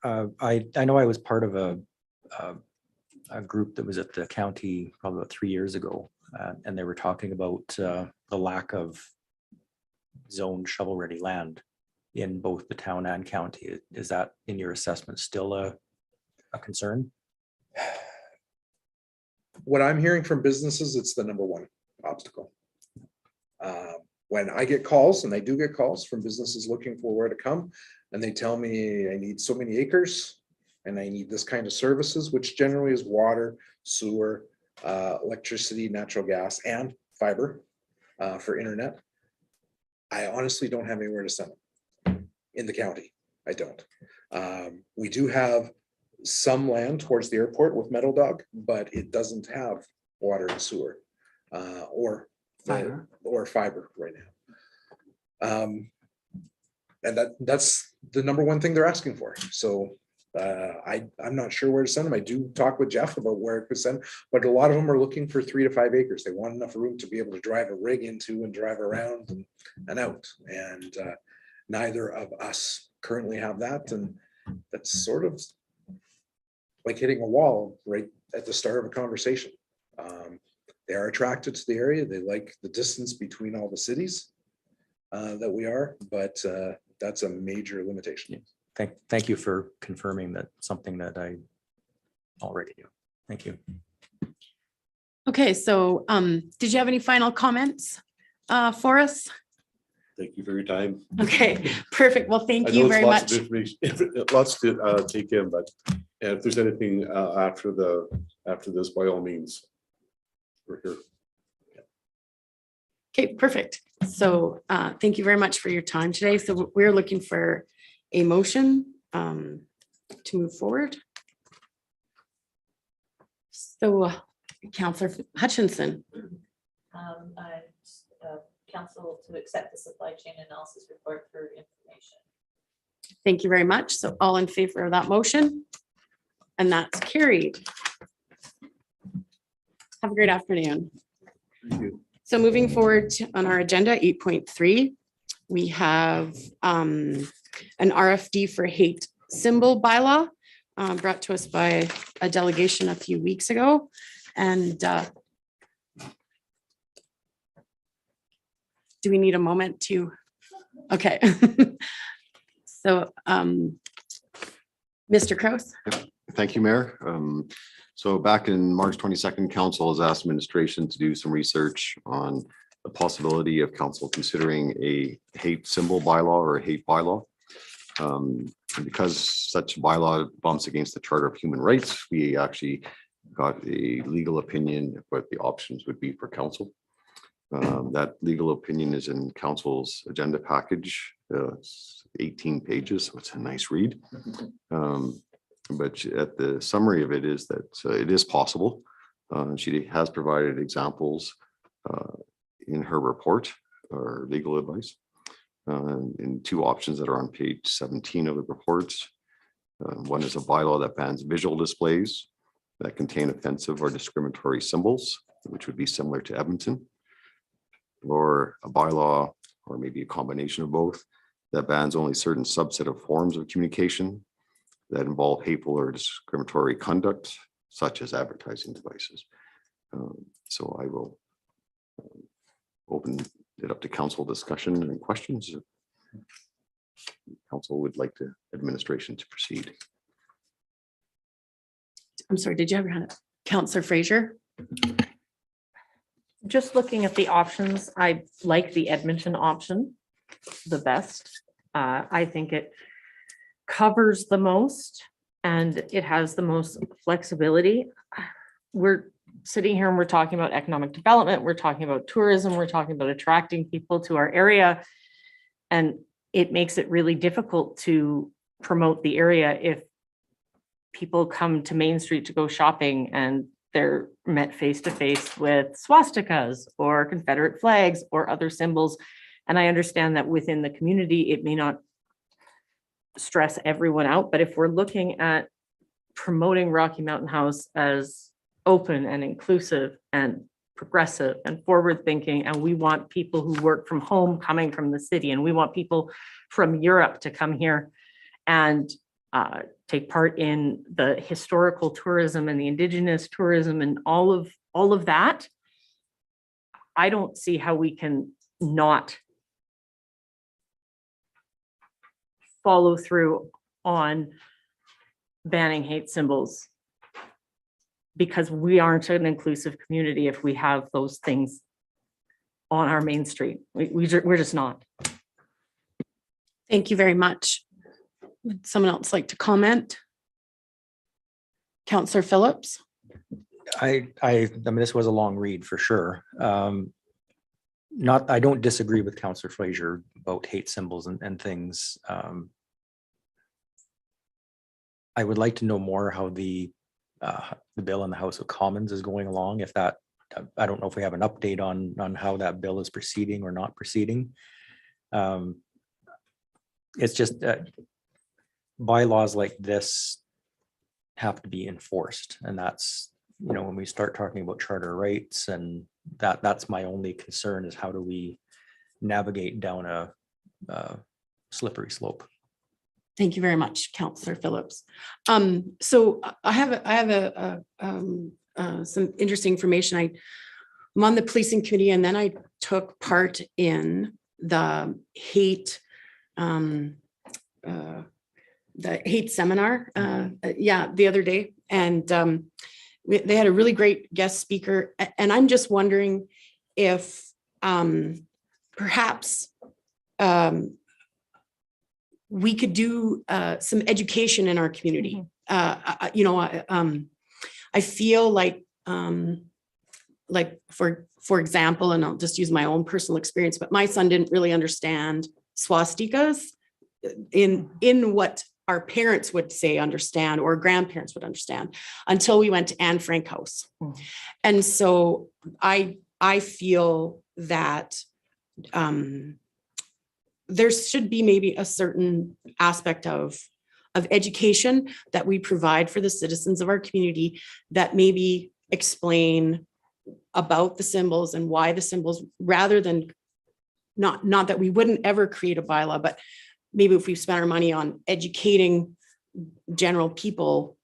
I know I was part of a group that was at the county probably about 3 years ago, and they were talking about the lack of zoned shovel-ready land in both the town and county. Is that, in your assessment, still a concern? What I'm hearing from businesses, it's the number one obstacle. When I get calls, and I do get calls from businesses looking for where to come, and they tell me I need so many acres and I need this kind of services, which generally is water, sewer, electricity, natural gas, and fiber for internet. I honestly don't have anywhere to send them in the county. I don't. We do have some land towards the airport with Meadow Dog, but it doesn't have water and sewer or fiber right now. And that's the number one thing they're asking for. So I'm not sure where to send them. I do talk with Jeff about where to send, but a lot of them are looking for 3 to 5 acres. They want enough room to be able to drive a rig into and drive around and out. And neither of us currently have that. And that's sort of like hitting a wall right at the start of a conversation. They are attracted to the area. They like the distance between all the cities that we are, but that's a major limitation. Thank you for confirming that, something that I already knew. Thank you. Okay, so did you have any final comments for us? Thank you for your time. Okay, perfect. Well, thank I you know it's very lots much. of information, lots to take in, but if there's anything after this, by all means, we're here. Okay, perfect. So thank you very much for your time today. So we're looking for a motion to move forward. So Councillor Hutchinson. Council to accept the supply chain analysis report for information. Thank you very much. So all in favor of that motion? And that's carried. Have a great afternoon. Thank you. So moving forward on our agenda, 8.3, we have an RFD for hate symbol bylaw brought to us by a delegation a few weeks ago. And do we need a moment to, okay. So Mr. Kraus. Thank you, Mayor. So back in March 22nd, council has asked administration to do some research on the possibility of council considering a hate symbol bylaw or a hate bylaw. And because such bylaw bumps against the Charter of Human Rights, we actually got a legal opinion of what the options would be for council. That legal opinion is in council's agenda package. It's 18 pages, so it's a nice read. But at the summary of it is that it is possible. She has provided examples in her report or legal advice in 2 options that are on page 17 of the report. One is a bylaw that bans visual displays that contain offensive or discriminatory symbols, which would be similar to Edmonton, or a bylaw, or maybe a combination of both, that bans only certain subset of forms of communication that involve hateful or discriminatory conduct, such as advertising devices. So I will open it up to council discussion and questions. Council would like the administration to proceed. I'm sorry, did you have your hand up? Councillor Fraser? Just looking at the options, I like the Edmonton option the best. I think it covers the most and it has the most flexibility. We're sitting here and we're talking about economic development, we're talking about tourism, we're talking about attracting people to our area. And it makes it really difficult to promote the area if people come to Main Street to go shopping and they're met face to face with swastikas or Confederate flags or other symbols. And I understand that within the community, it may not stress everyone out, but if we're looking at promoting Rocky Mountain House as open and inclusive and progressive and forward thinking. And we want people who work from home coming from the city, and we want people from Europe to come here and take part in the historical tourism and the indigenous tourism and all of that. I don't see how we can not follow through on banning hate symbols, because we aren't an inclusive community if we have those things on our main street. We're just not. Thank you very much. Would someone else like to comment? Counselor Phillips? I mean, this was a long read for sure. I don't disagree with Councillor Fraser about hate symbols and things. I would like to know more how the bill in the House of Commons is going along. If that, I don't know if we have an update on how that bill is proceeding or not proceeding. It's just bylaws like this have to be enforced, and that's, you know, when we start talking about charter rights, and that's my only concern, is how do we navigate down a slippery slope. Thank you very much, Councillor Phillips. So I have some interesting information. I'm on the policing committee, and then I took part in the hate seminar, the other day, and they had a really great guest speaker, and I'm just wondering if perhaps we could do some education in our community. You know, I feel like for example, and I'll just use my own personal experience, but my son didn't really understand swastikas in what our parents would say understand, or grandparents would understand, until we went to Anne Frank House. And so I feel that there should be maybe a certain aspect of education that we provide for the citizens of our community, that maybe explain about the symbols and why the symbols, rather than not that we wouldn't ever create a bylaw, but maybe if we spent our money on educating general people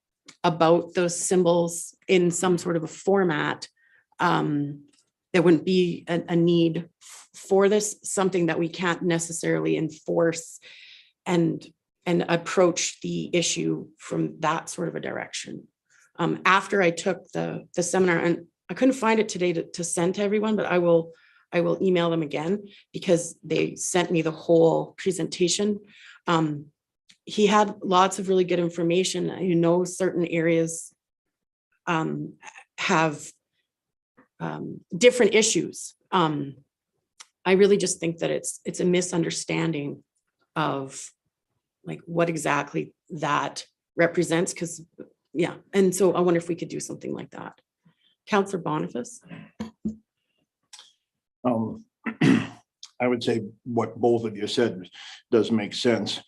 about those symbols in some sort of a format, there wouldn't be a need for this, something that we can't necessarily enforce and approach the issue from that sort of a direction. After I took the seminar, and I couldn't find it today to send to everyone, but I will email them again, because they sent me the whole presentation. He had lots of really good information. You know, certain areas have different issues. I really just think that it's a misunderstanding of like what exactly that represents, because and so I wonder if we could do something like that. Councillor Boniface? I would say what both of you said does make sense.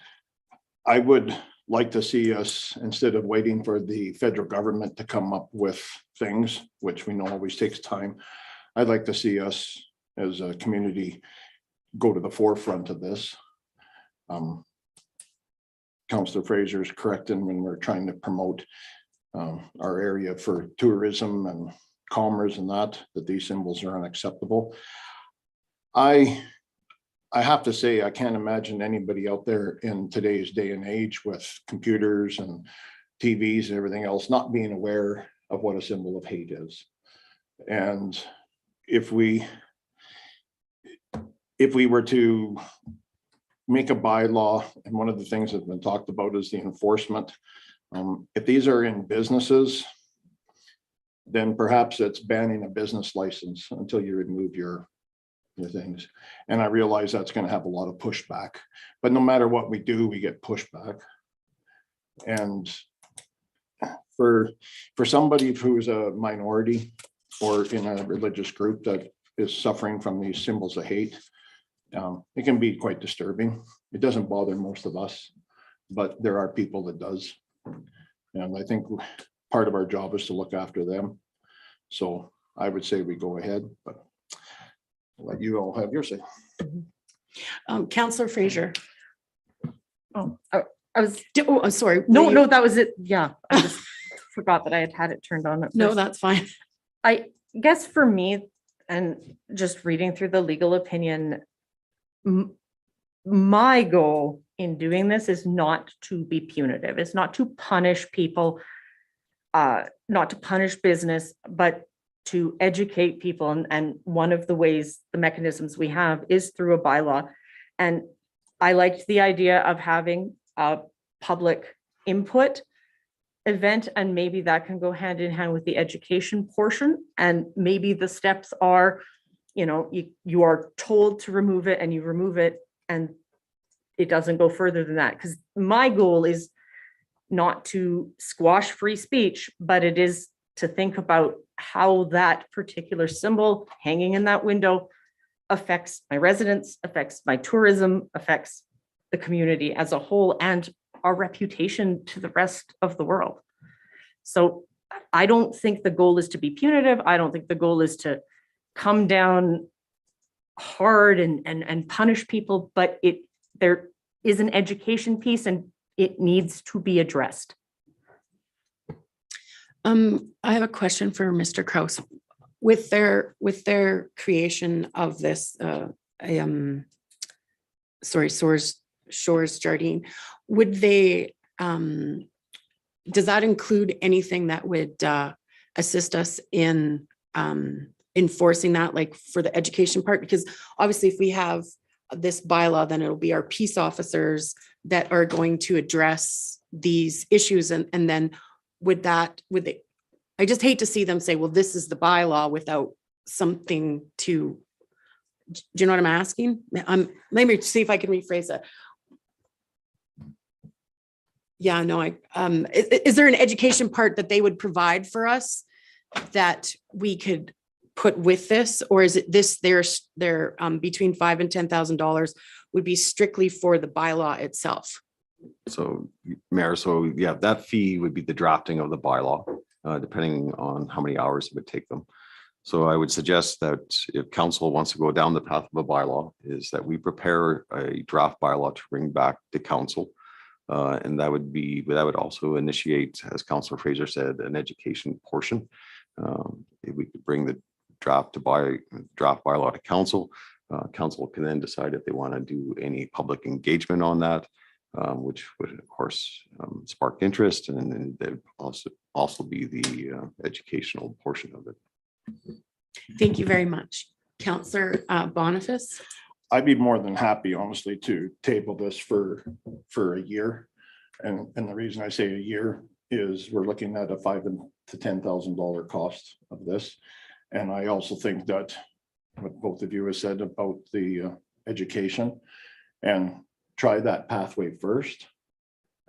I would like to see us, instead of waiting for the federal government to come up with things, which we know always takes time, I'd like to see us as a community go to the forefront of this. Councillor Fraser is correct in when we're trying to promote our area for tourism and commerce and that these symbols are unacceptable. I have to say, I can't imagine anybody out there in today's day and age with computers and TVs and everything else not being aware of what a symbol of hate is. And if we were to make a bylaw, and one of the things that's been talked about is the enforcement. If these are in businesses, then perhaps it's banning a business license until you remove your things. And I realize that's going to have a lot of pushback, but no matter what we do, we get pushback. And for somebody who's a minority or in a religious group that is suffering from these symbols of hate, it can be quite disturbing. It doesn't bother most of us, but there are people that does. And I think part of our job is to look after them. So I would say we go ahead, but I'll let you all have your say. Counselor Fraser. Oh, I was, Oh, I'm sorry. no, were you- no, that was it. Yeah. I just forgot that I had it turned on. at No, first. that's fine. I guess for me, and just reading through the legal opinion, my goal in doing this is not to be punitive. It's not to punish people, not to punish business, but to educate people. And one of the ways, the mechanisms we have is through a bylaw. And I liked the idea of having a public input event, and maybe that can go hand in hand with the education portion. And maybe the steps are, you are told to remove it and you remove it, and it doesn't go further than that. Because my goal is not to squash free speech, but it is to think about how that particular symbol hanging in that window affects my residents, affects my tourism, affects the community as a whole, and our reputation to the rest of the world. So I don't think the goal is to be punitive. I don't think the goal is to come down hard and punish people, but there is an education piece and it needs to be addressed. I have a question for Mr. Kraus. With their creation of this, Shores Jardine, would they, does that include anything that would assist us in enforcing that, like for the education part? Because obviously if we have this bylaw, then it'll be our peace officers that are going to address these issues. And then would they, I just hate to see them say, well, this is the bylaw without something to, do you know what I'm asking? Let me see if I can rephrase it. Yeah, no, is there an education part that they would provide for us that we could put with this? Or is it this, their between $5,000 and $10,000 would be strictly for the bylaw itself? So Mayor, so yeah, that fee would be the drafting of the bylaw, depending on how many hours it would take them. So I would suggest that if council wants to go down the path of a bylaw, is that we prepare a draft bylaw to bring back to council. And that would also initiate, as Councillor Fraser said, an education portion. If we could bring the draft bylaw to council, council can then decide if they want to do any public engagement on that, which would of course spark interest, and then there'd also be the educational portion of it. Thank you very much. Councillor Boniface. I'd be more than happy, honestly, to table this for a year. And the reason I say a year is we're looking at a $5,000 to $10,000 cost of this. And I also think that what both of you have said about the education, and try that pathway first.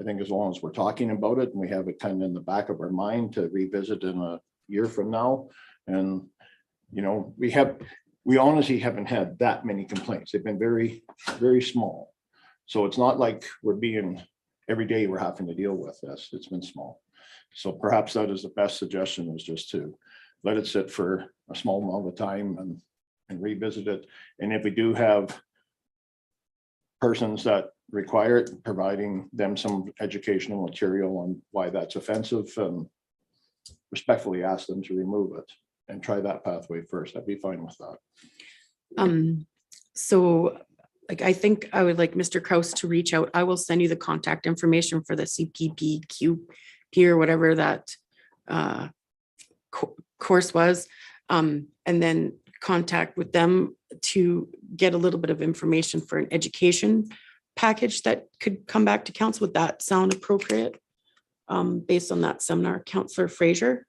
I think as long as we're talking about it and we have it kind of in the back of our mind to revisit in a year from now. And, we honestly haven't had that many complaints. They've been very, very small. So it's not like every day we're having to deal with this. It's been small. So perhaps that is the best suggestion, is just to let it sit for a small amount of time and revisit it. And if we do have persons that require it, providing them some educational material on why that's offensive, and respectfully ask them to remove it and try that pathway first. I'd be fine with that. So like, I think I would like Mr. Kraus to reach out. I will send you the contact information for the CPPQ or whatever that course was, and then contact with them to get a little bit of information for an education package that could come back to council. Would that sound appropriate based on that seminar? Councillor Fraser?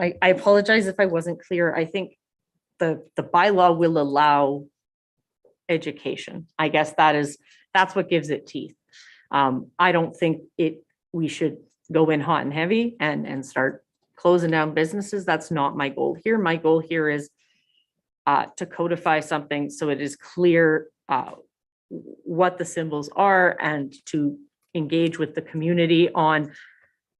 I apologize if I wasn't clear. I think the bylaw will allow education. I guess that's what gives it teeth. I don't think we should go in hot and heavy and start closing down businesses. That's not my goal here. My goal here is to codify something so it is clear what the symbols are, and to engage with the community on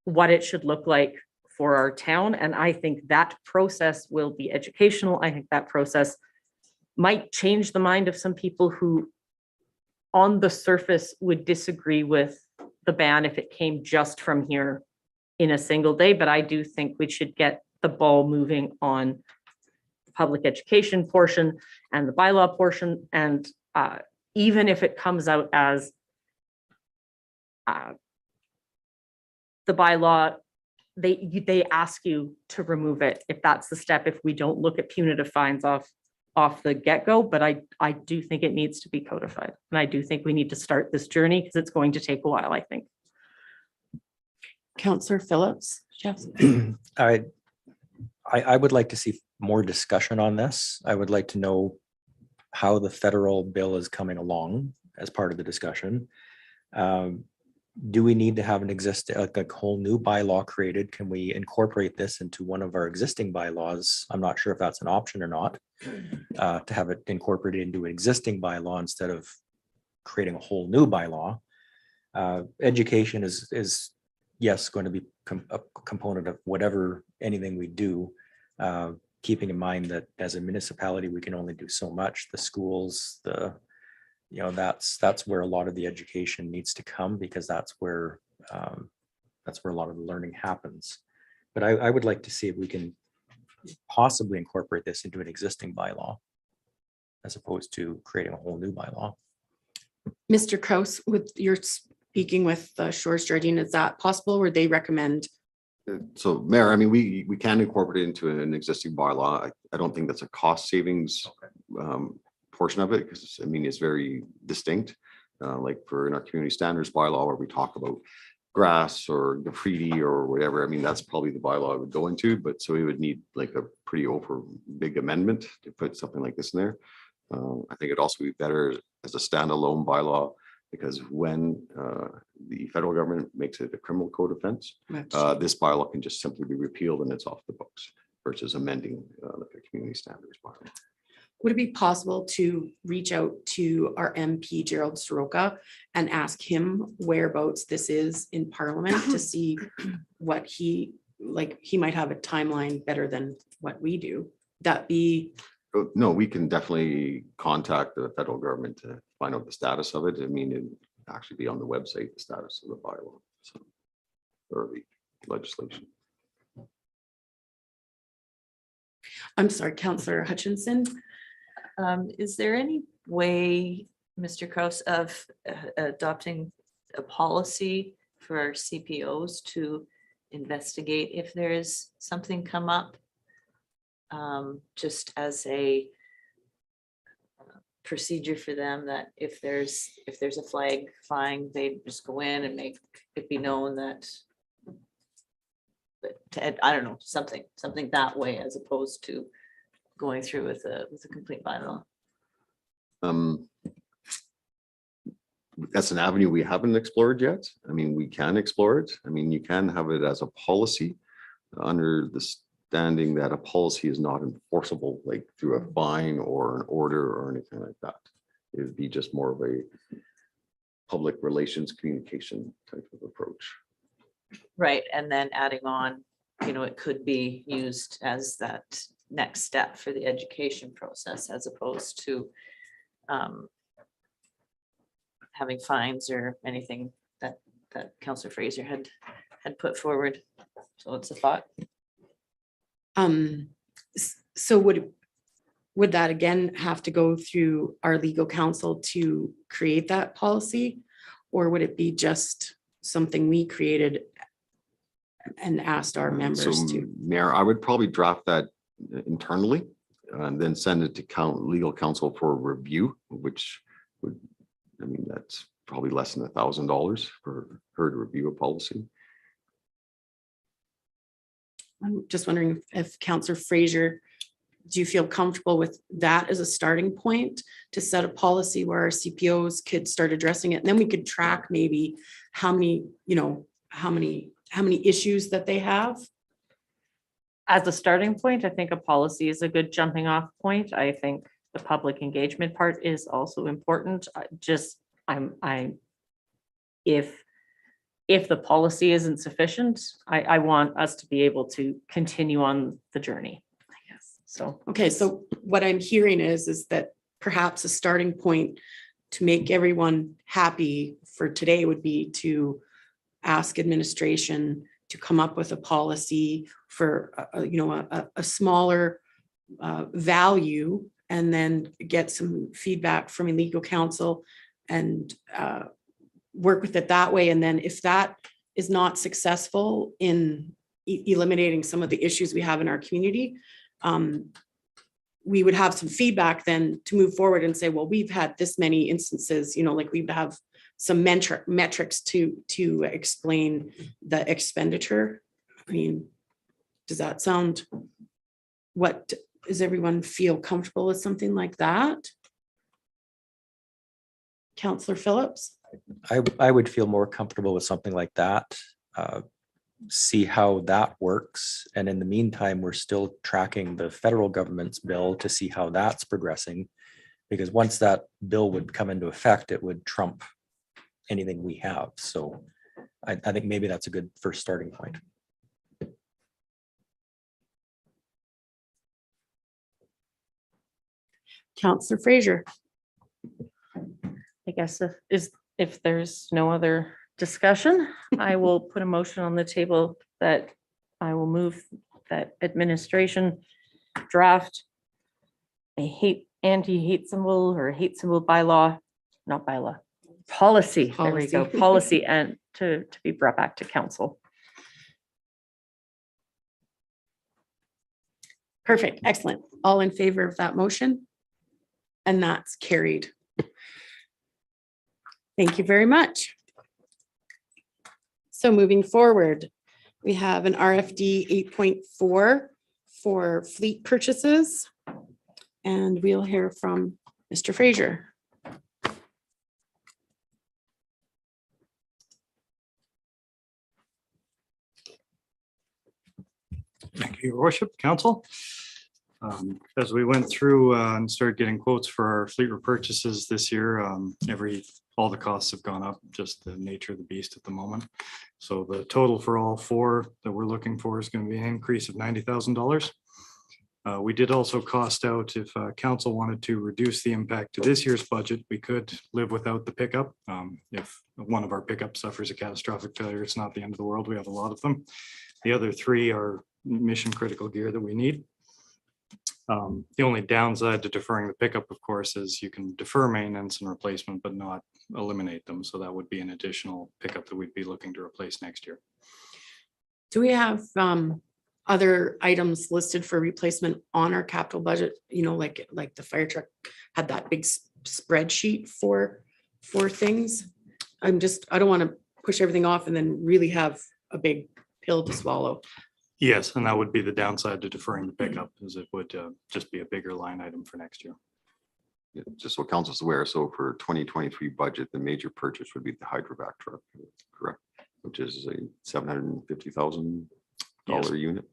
what it should look like for our town. And I think that process will be educational. I think that process might change the mind of some people who on the surface would disagree with the ban if it came just from here in a single day. But I do think we should get the ball moving on the public education portion and the bylaw portion. And even if it comes out as the bylaw, they ask you to remove it if that's the step, if we don't look at punitive fines off the get-go. But I do think it needs to be codified. And I do think we need to start this journey because it's going to take a while, I think. Counselor Phillips? Yes. I would like to see more discussion on this. I would like to know how the federal bill is coming along as part of the discussion. Do we need to have an like a whole new bylaw created? Can we incorporate this into one of our existing bylaws? I'm not sure if that's an option or not, to have it incorporated into an existing bylaw instead of creating a whole new bylaw. Education is yes, going to be a component of whatever, anything we do, keeping in mind that as a municipality, we can only do so much. The schools, that's where a lot of the education needs to come, because that's where a lot of the learning happens. But I would like to see if we can possibly incorporate this into an existing bylaw as opposed to creating a whole new bylaw. Mr. Kraus, with your speaking with Shores Jardine, is that possible? Where they recommend? So Mayor, I mean, we can incorporate it into an existing bylaw. I don't think that's a cost savings portion of it, because I mean, it's very distinct. Like for in our community standards bylaw, where we talk about grass or graffiti or whatever, I mean, that's probably the bylaw I would go into, but so we would need like a pretty big amendment to put something like this in there. I think it'd also be better as a standalone bylaw, because when the federal government makes it a criminal code offense, this bylaw can just simply be repealed and it's off the books, versus amending like a community standards bylaw. Would it be possible to reach out to our MP, Gerald Soroka, and ask him whereabouts this is in Parliament to see what he might have a timeline better than what we do? That be? No, we can definitely contact the federal government to find out the status of it. I mean, it'd actually be on the website, the status of the bylaw, so, or the legislation. I'm sorry, Councillor Hutchinson. Is there any way, Mr. Kraus, of adopting a policy for our CPOs to investigate if there is something come up? Just as a procedure for them, that if there's a flag flying, they just go in and make it be known that, I don't know, something that way, as opposed to going through with a complete bylaw. That's an avenue we haven't explored yet. I mean, we can explore it. I mean, you can have it as a policy under the standing that a policy is not enforceable, like through a fine or an order or anything like that. It would be just more of a public relations communication type of approach. Right, and then adding on, it could be used as that next step for the education process, as opposed to having fines or anything that Councillor Fraser had put forward. So it's a thought. So would that again have to go through our legal counsel to create that policy? Or would it be just something we created and asked our members So, to? Mayor, I would probably draft that internally and then send it to legal counsel for review, which would, I mean, that's probably less than $1,000 for her to review a policy. I'm just wondering if Councillor Fraser, do you feel comfortable with that as a starting point to set a policy where our CPOs could start addressing it? And then we could track maybe how many issues that they have. As a starting point, I think a policy is a good jumping off point. I think the public engagement part is also important. If if the policy isn't sufficient, I want us to be able to continue on the journey, I guess. So, Okay, so what I'm hearing is that perhaps a starting point to make everyone happy for today would be to ask administration to come up with a policy for, a smaller value, and then get some feedback from legal counsel and work with it that way. And then if that is not successful in eliminating some of the issues we have in our community, we would have some feedback then to move forward and say, well, we've had this many instances, like we would have some metrics to explain the expenditure. I mean, does that sound, does everyone feel comfortable with something like that? Counselor Phillips? I would feel more comfortable with something like that. See how that works. And in the meantime, we're still tracking the federal government's bill to see how that's progressing. Because once that bill would come into effect, it would trump anything we have. So I think maybe that's a good first starting point. Counselor Fraser? I guess if there's no other discussion, I will put a motion on the table that I will move that administration draft a anti-hate symbol or hate symbol bylaw, not bylaw, policy. There we go, Policy. policy, and to be brought back to council. Perfect, excellent. All in favor of that motion? And that's carried. Thank you very much. So moving forward, we have an RFD 8.4 for fleet purchases. And we'll hear from Mr. Fraser. Thank you, Your Worship, Council. As we went through and started getting quotes for our fleet repurchases this year, all the costs have gone up, just the nature of the beast at the moment. So the total for all four that we're looking for is going to be an increase of $90,000. We did also cost out, if council wanted to reduce the impact to this year's budget, we could live without the pickup. If one of our pickups suffers a catastrophic failure, it's not the end of the world. We have a lot of them. The other three are mission critical gear that we need. The only downside to deferring the pickup, of course, is you can defer maintenance and replacement, but not eliminate them. So that would be an additional pickup that we'd be looking to replace next year. Do we have other items listed for replacement on our capital budget? Like the fire truck had that big spreadsheet for things. I don't want to push everything off and then really have a big pill to swallow. Yes, and that would be the downside to deferring the pickup, is it would just be a bigger line item for next year. Yeah, just so council's aware, so for 2023 budget, the major purchase would be the hydrovac truck, correct? Which is a $750,000 unit.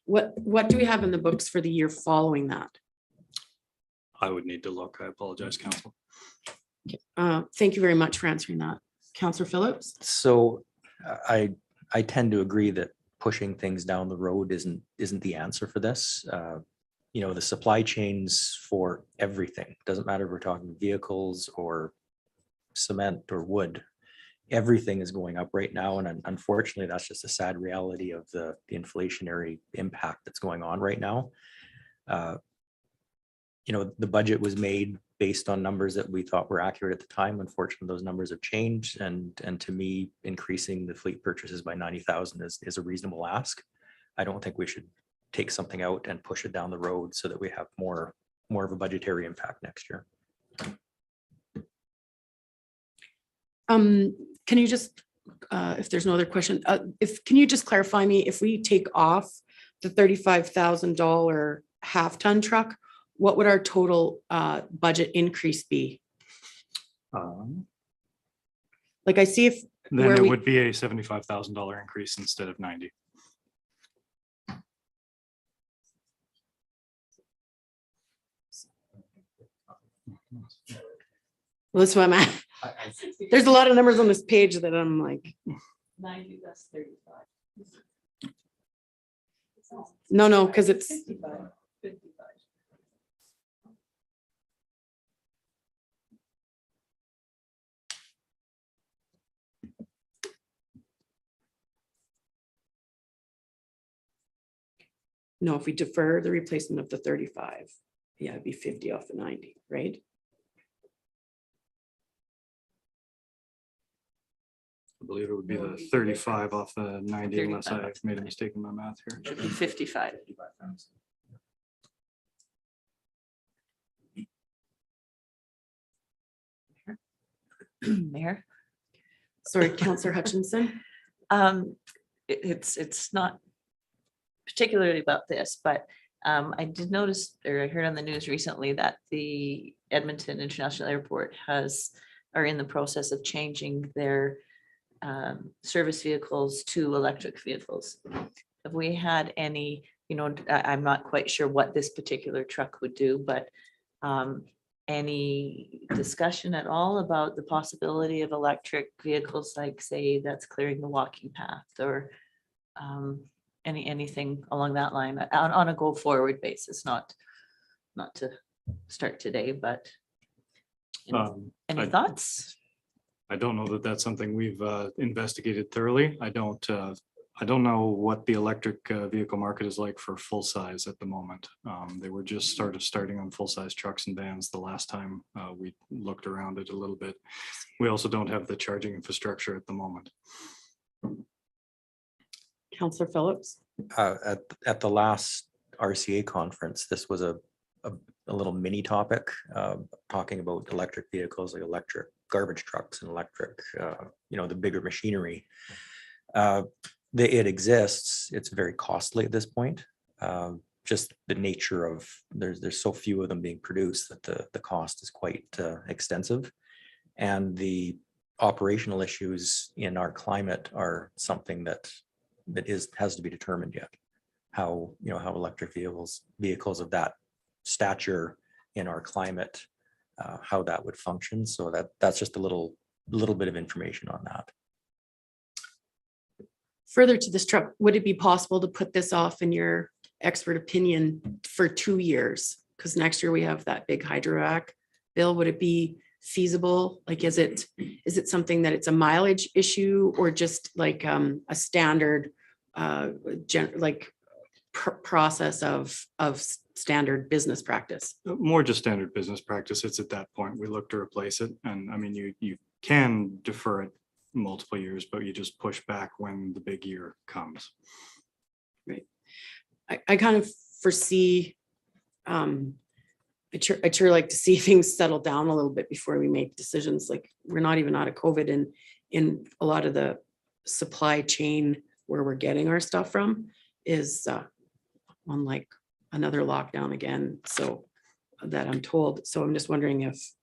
What do we have in the books for the year following that? I would need to look. I apologize, Council. Thank you very much for answering that. Councillor Phillips? So I tend to agree that pushing things down the road isn't the answer for this. The supply chains for everything, doesn't matter if we're talking vehicles or cement or wood, everything is going up right now. And unfortunately, that's just a sad reality of the inflationary impact that's going on right now. The budget was made based on numbers that we thought were accurate at the time. Unfortunately, those numbers have changed. And to me, increasing the fleet purchases by 90,000 is a reasonable ask. I don't think we should take something out and push it down the road so that we have more of a budgetary impact next year. Can you just, if there's no other question, can you just clarify me, if we take off the $35,000 half-ton truck, what would our total budget increase be? Like I see if. Then it would be a $75,000 increase instead of 90. Well, that's what I'm at. There's a lot of numbers on this page that I'm like, 90, that's 35. no, because it's, 55. no, if we defer the replacement of the 35, yeah, it'd be 50 off the 90, right? I believe it would be the 35 off the 90 unless I 35. made a mistake in my math here. Should be 55. Mayor? Sorry, Counselor Hutchinson. It's not particularly about this, but I did notice, or I heard on the news recently that the Edmonton International Airport are in the process of changing their service vehicles to electric vehicles. Have we had any, I'm not quite sure what this particular truck would do, but any discussion at all about the possibility of electric vehicles, like say that's clearing the walking path, or anything along that line on a go forward basis, not to start today, but any I- thoughts? I don't know that that's something we've investigated thoroughly. I don't know what the electric vehicle market is like for full size at the moment. They were just starting on full size trucks and vans the last time we looked around it a little bit. We also don't have the charging infrastructure at the moment. Counselor Phillips. At the last RCA conference, this was a little mini topic, talking about electric vehicles, like electric garbage trucks and electric, the bigger machinery. It exists. It's very costly at this point. Just the nature of there's so few of them being produced that the cost is quite extensive, and the operational issues in our climate are something that has to be determined yet. How electric vehicles of that stature in our climate, how that would function. So that's just a little bit of information on that. Further to this truck, would it be possible to put this off in your expert opinion for 2 years? Because next year we have that big Hydro Act bill. Would it be feasible? Like, is it something that it's a mileage issue, or just like a standard process of standard business practice? More just standard business practice. It's at that point we look to replace it. And I mean, you can defer it multiple years, but you just push back when the big year comes. Right. I kind of foresee, I'd sure like to see things settle down a little bit before we make decisions. Like, we're not even out of COVID, and in a lot of the supply chain where we're getting our stuff from is on like another lockdown again. So that I'm told. So I'm just wondering if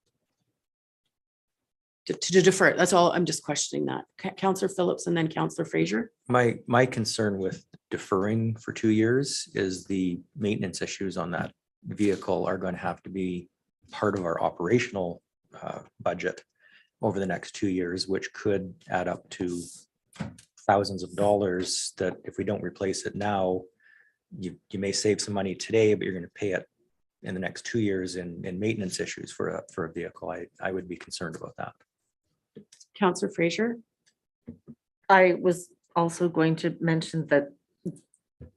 to defer it. That's all. I'm just questioning that. Counselor Phillips and then Counselor Fraser. My concern with deferring for 2 years is the maintenance issues on that vehicle are going to have to be part of our operational budget over the next 2 years, which could add up to thousands of dollars that if we don't replace it now, you may save some money today, but you're going to pay it in the next 2 years in maintenance issues for a vehicle. I would be concerned about that. Counselor Fraser. I was also going to mention that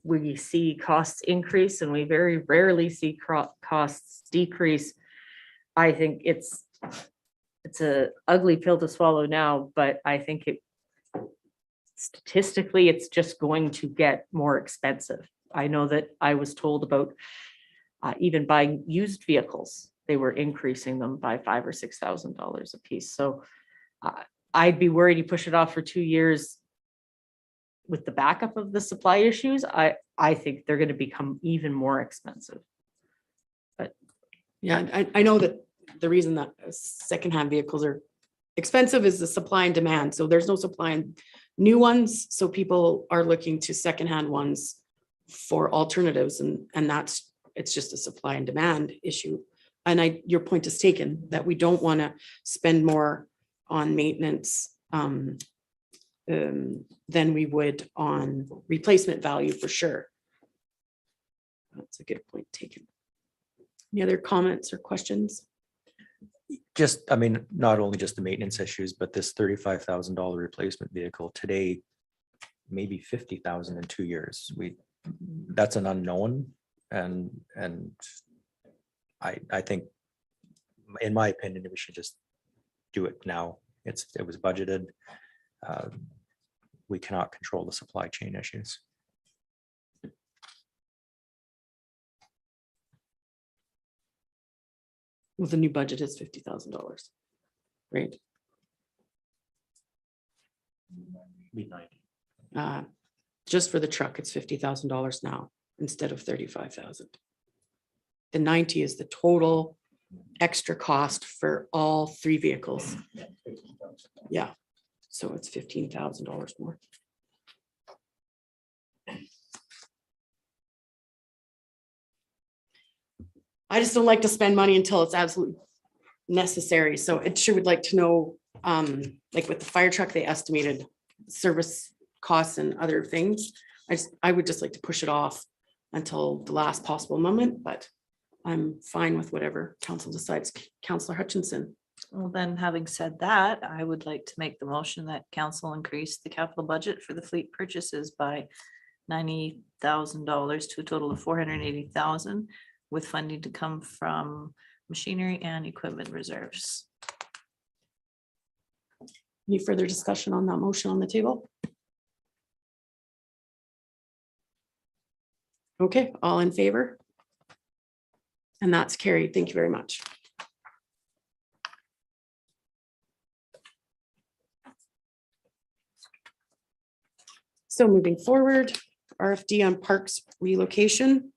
we see costs increase and we very rarely see costs decrease. I think it's a ugly pill to swallow now, but I think statistically it's just going to get more expensive. I know that I was told about even buying used vehicles, they were increasing them by $5,000 or $6,000 a piece. So I'd be worried you push it off for 2 years with the backup of the supply issues. I think they're going to become even more expensive. But yeah, I know that the reason that secondhand vehicles are expensive is the supply and demand. So there's no supply in new ones. So people are looking to secondhand ones for alternatives, and it's just a supply and demand issue. And your point is taken that we don't want to spend more on maintenance than we would on replacement value for sure. That's a good point taken. Any other comments or questions? Just, I mean, not only just the maintenance issues, but this $35,000 replacement vehicle today, maybe 50,000 in 2 years. That's an unknown. And I think, in my opinion, we should just do it now. It was budgeted. We cannot control the supply chain issues. Well, the new budget is $50,000, right? Just for the truck, it's $50,000 now instead of $35,000. The 90 is the total extra cost for all 3 vehicles. Yeah, so it's $15,000 more. I just don't like to spend money until it's absolutely necessary. So it sure would like to know, like with the fire truck, they estimated service costs and other things. I would just like to push it off until the last possible moment, but I'm fine with whatever council decides. Councillor Hutchinson. Well, then, having said that, I would like to make the motion that council increase the capital budget for the fleet purchases by $90,000 to a total of $480,000, with funding to come from machinery and equipment reserves. Any further discussion on that motion on the table? Okay, all in favor? And that's carried. Thank you very much. So moving forward, RFD on parks relocation.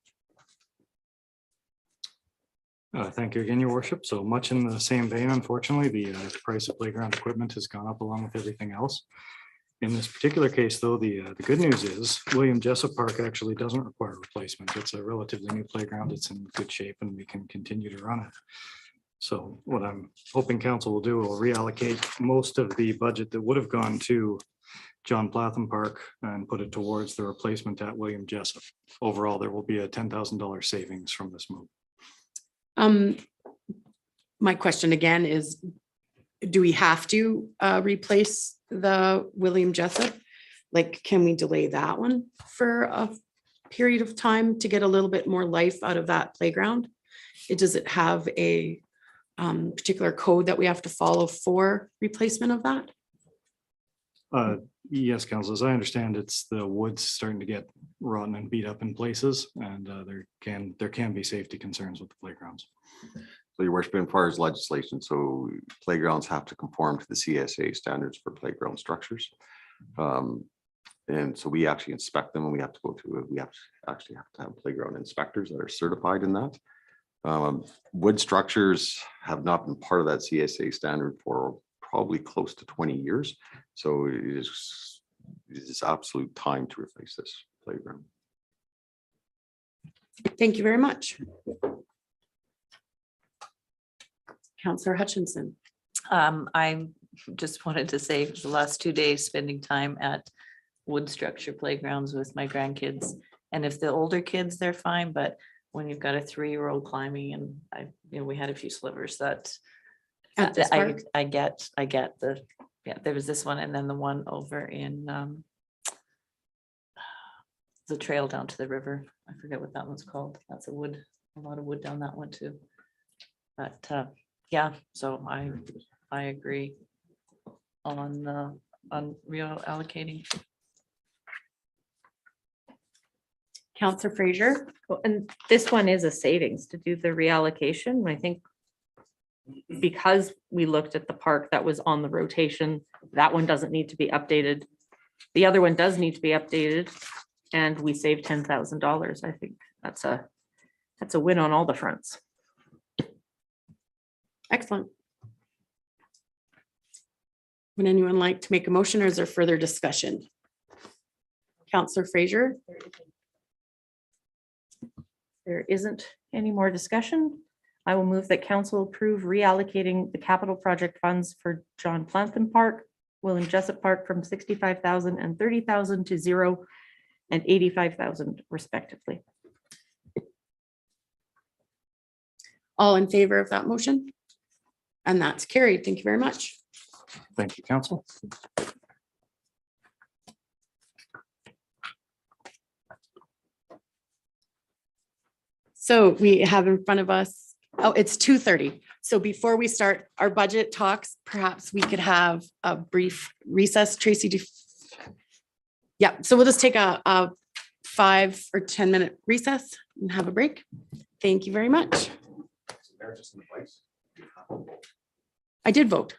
Thank you again, your worship. So much in the same vein, unfortunately, the price of playground equipment has gone up along with everything else. In this particular case, though, the good news is William Jessup Park actually doesn't require replacement. It's a relatively new playground. It's in good shape and we can continue to run it. So what I'm hoping council will do will reallocate most of the budget that would have gone to John Platham Park and put it towards the replacement at William Jessup. Overall, there will be a $10,000 savings from this move. My question again is, do we have to replace the William Jessup? Like, can we delay that one for a period of time to get a little bit more life out of that playground? Does it have a particular code that we have to follow for replacement of that? Yes, council, as I understand, it's the wood's starting to get rotten and beat up in places, and there can be safety concerns with the playgrounds. So your worship, as far as legislation, so playgrounds have to conform to the CSA standards for playground structures. And so we actually inspect them and we have to go through, we actually have to have playground inspectors that are certified in that. Wood structures have not been part of that CSA standard for probably close to 20 years. So it is absolute time to replace this playground. Thank you very much. Councillor Hutchinson. I just wanted to say the last 2 days spending time at wood structure playgrounds with my grandkids. And if the older kids, they're fine, but when you've got a 3-year-old climbing and we had a few slivers that At this park? I get there was this one and then the one over in the trail down to the river. I forget what that one's called. That's a lot of wood down that one too. But yeah, so I agree on reallocating. Councillor Fraser. Well, and this one is a savings to do the reallocation. I think because we looked at the park that was on the rotation, that one doesn't need to be updated. The other one does need to be updated, and we saved $10,000. I think that's a win on all the fronts. Excellent. Would anyone like to make a motion, or is there further discussion? Councillor Fraser. There isn't any more discussion. I will move that council approve reallocating the capital project funds for John Plantham Park, William Jessup Park from 65,000 and 30,000 to 0 and 85,000 respectively. All in favor of that motion? And that's carried. Thank you very much. Thank you, council. So we have in front of us, oh, it's 2:30. So before we start our budget talks, perhaps we could have a brief recess. Tracy, yeah, so we'll just take a 5 or 10 minute recess and have a break. Thank you very much. I did vote.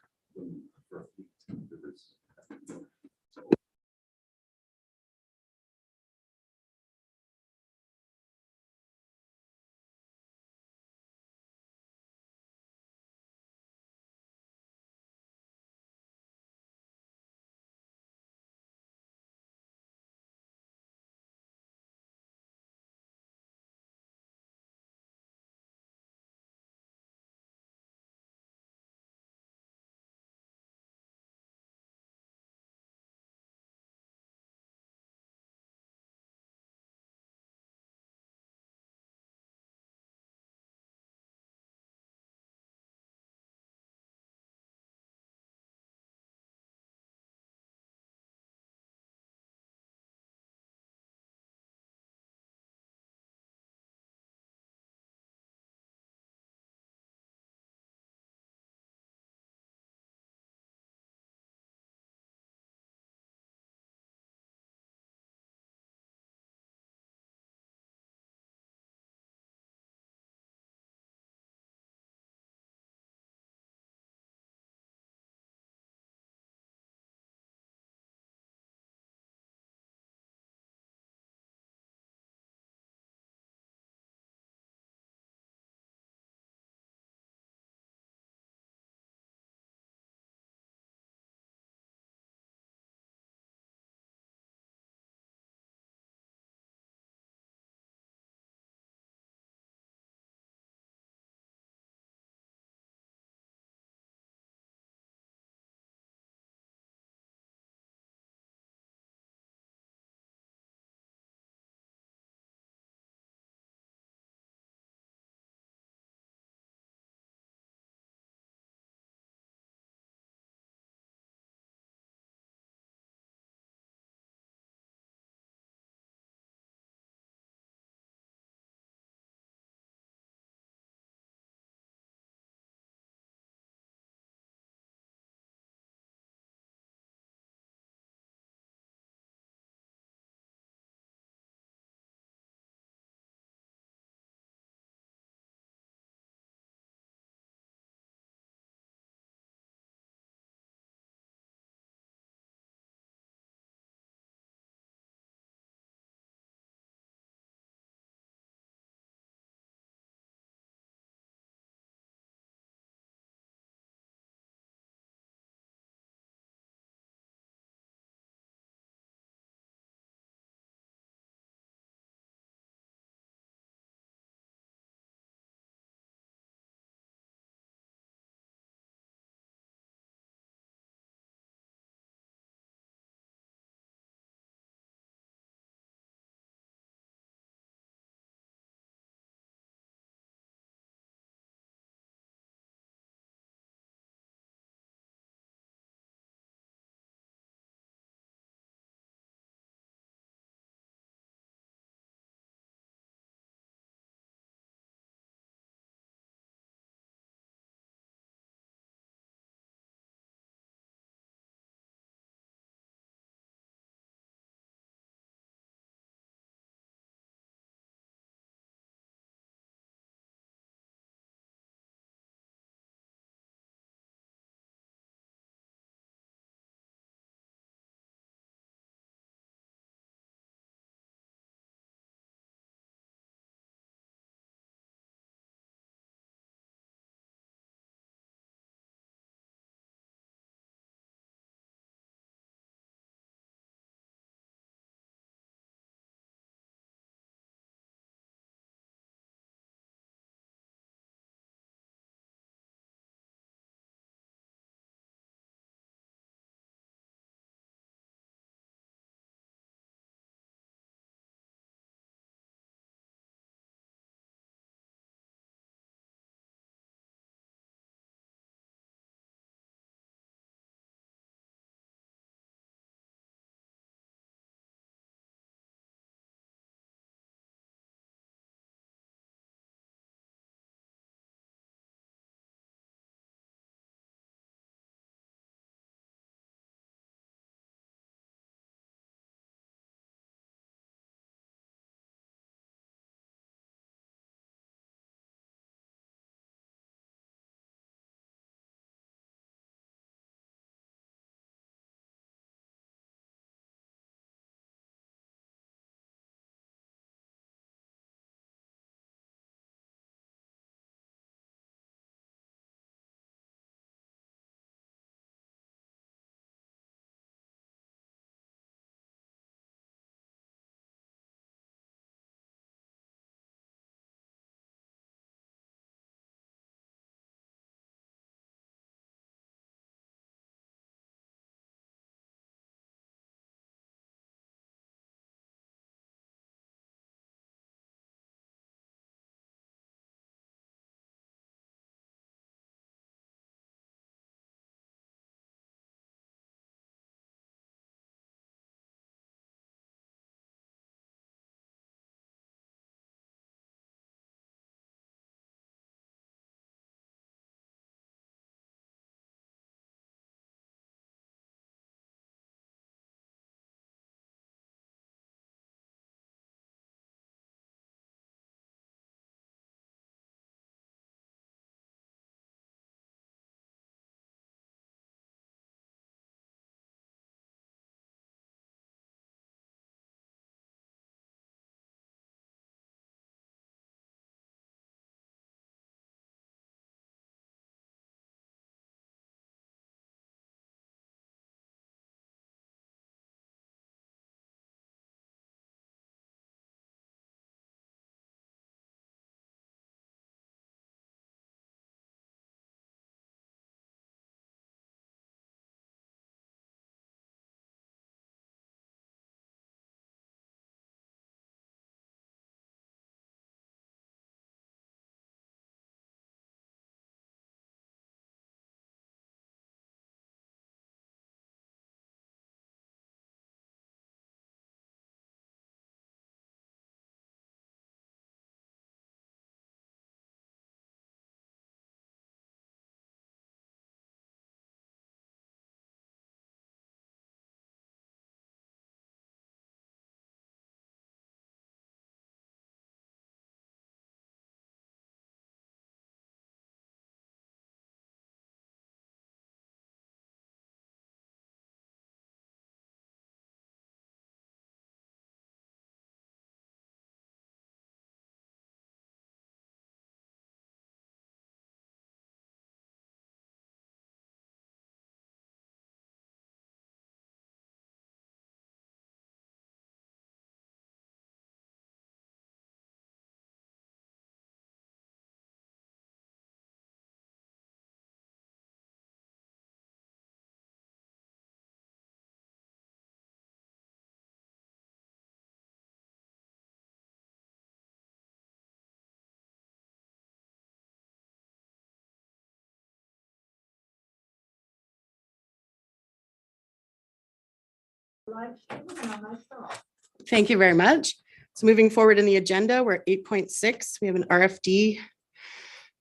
Thank you very much. So moving forward in the agenda, we're at 8.6. We have an RFD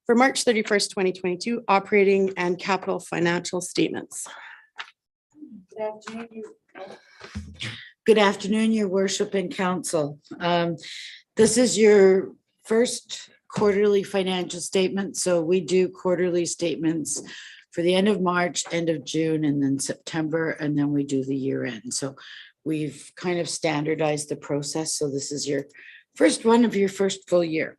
for March 31st, 2022, operating and capital financial statements. Good afternoon, your worship and council. This is your first quarterly financial statement. So we do quarterly statements for the end of March, end of June, and then September, and then we do the year end. So we've kind of standardized the process. So this is your first one of your first full year.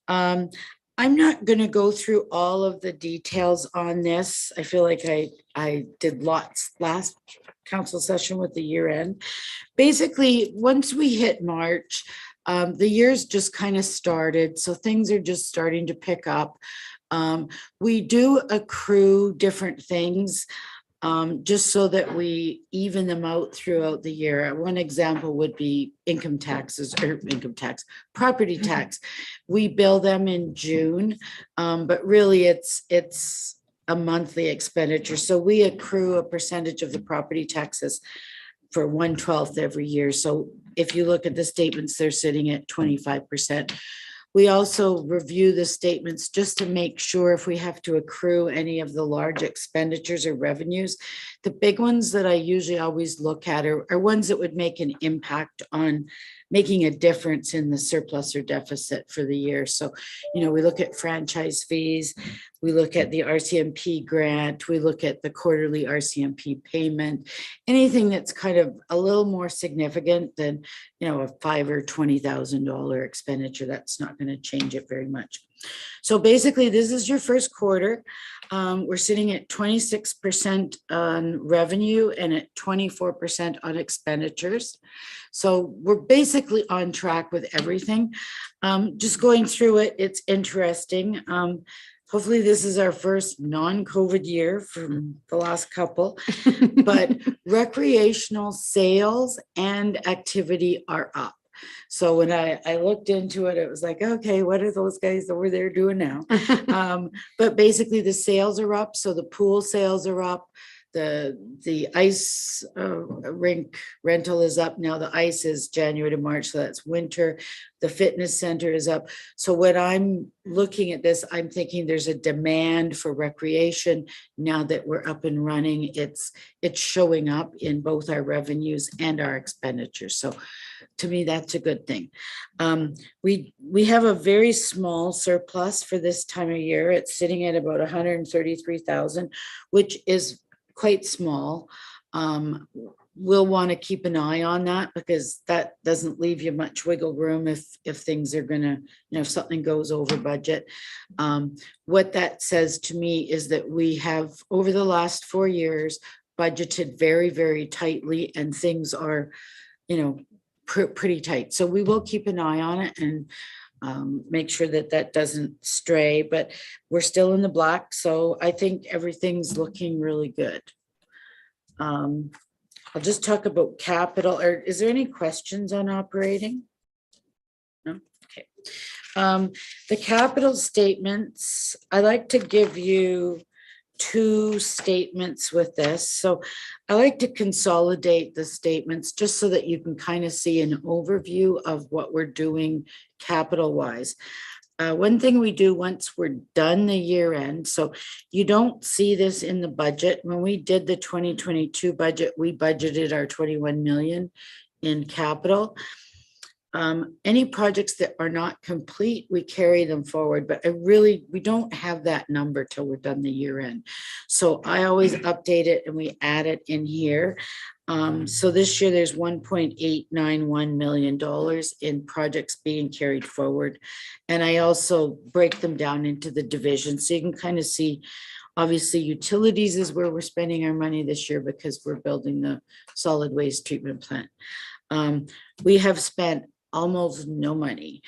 I'm not going to go through all of the details on this. I feel like I did lots last council session with the year end. Basically, once we hit March, the year's just kind of started. So things are just starting to pick up. We do accrue different things just so that we even them out throughout the year. One example would be income taxes or property tax. We bill them in June, but really it's a monthly expenditure. So we accrue a percentage of the property taxes for 1/12 every year. So if you look at the statements, they're sitting at 25%. We also review the statements just to make sure if we have to accrue any of the large expenditures or revenues. The big ones that I usually always look at are ones that would make an impact on making a difference in the surplus or deficit for the year. So, we look at franchise fees, we look at the RCMP grant, we look at the quarterly RCMP payment, anything that's kind of a little more significant than, a $5,000 or $20,000 expenditure. That's not going to change it very much. So basically, this is your first quarter. We're sitting at 26% on revenue and at 24% on expenditures. So we're basically on track with everything. Just going through it, it's interesting. Hopefully this is our first non-COVID year from the last couple, but recreational sales and activity are up. So when I looked into it, it was like, okay, what are those guys over there doing now? But basically the sales are up. So the pool sales are up. The ice rink rental is up now. The ice is January to March, so that's winter. The fitness center is up. So when I'm looking at this, I'm thinking there's a demand for recreation now that we're up and running. It's showing up in both our revenues and our expenditures. So to me, that's a good thing. We have a very small surplus for this time of year. It's sitting at about 133,000, which is quite small. We'll want to keep an eye on that because that doesn't leave you much wiggle room if things are gonna, if something goes over budget. What that says to me is that we have over the last 4 years budgeted very, very tightly and things are, pretty tight. So we will keep an eye on it and make sure that that doesn't stray, but we're still in the black. So I think everything's looking really good. I'll just talk about capital. Or is there any questions on operating? No? Okay. The capital statements, I like to give you 2 statements with this. So I like to consolidate the statements just so that you can kind of see an overview of what we're doing capital wise. One thing we do once we're done the year end, so you don't see this in the budget. When we did the 2022 budget, we budgeted our 21 million in capital. Any projects that are not complete, we carry them forward, but we don't have that number till we're done the year end. So I always update it and we add it in here. So this year there's $1.891 million in projects being carried forward. And I also break them down into the divisions. So you can kind of see, obviously utilities is where we're spending our money this year because we're building the solid waste treatment plant. We have spent almost no money.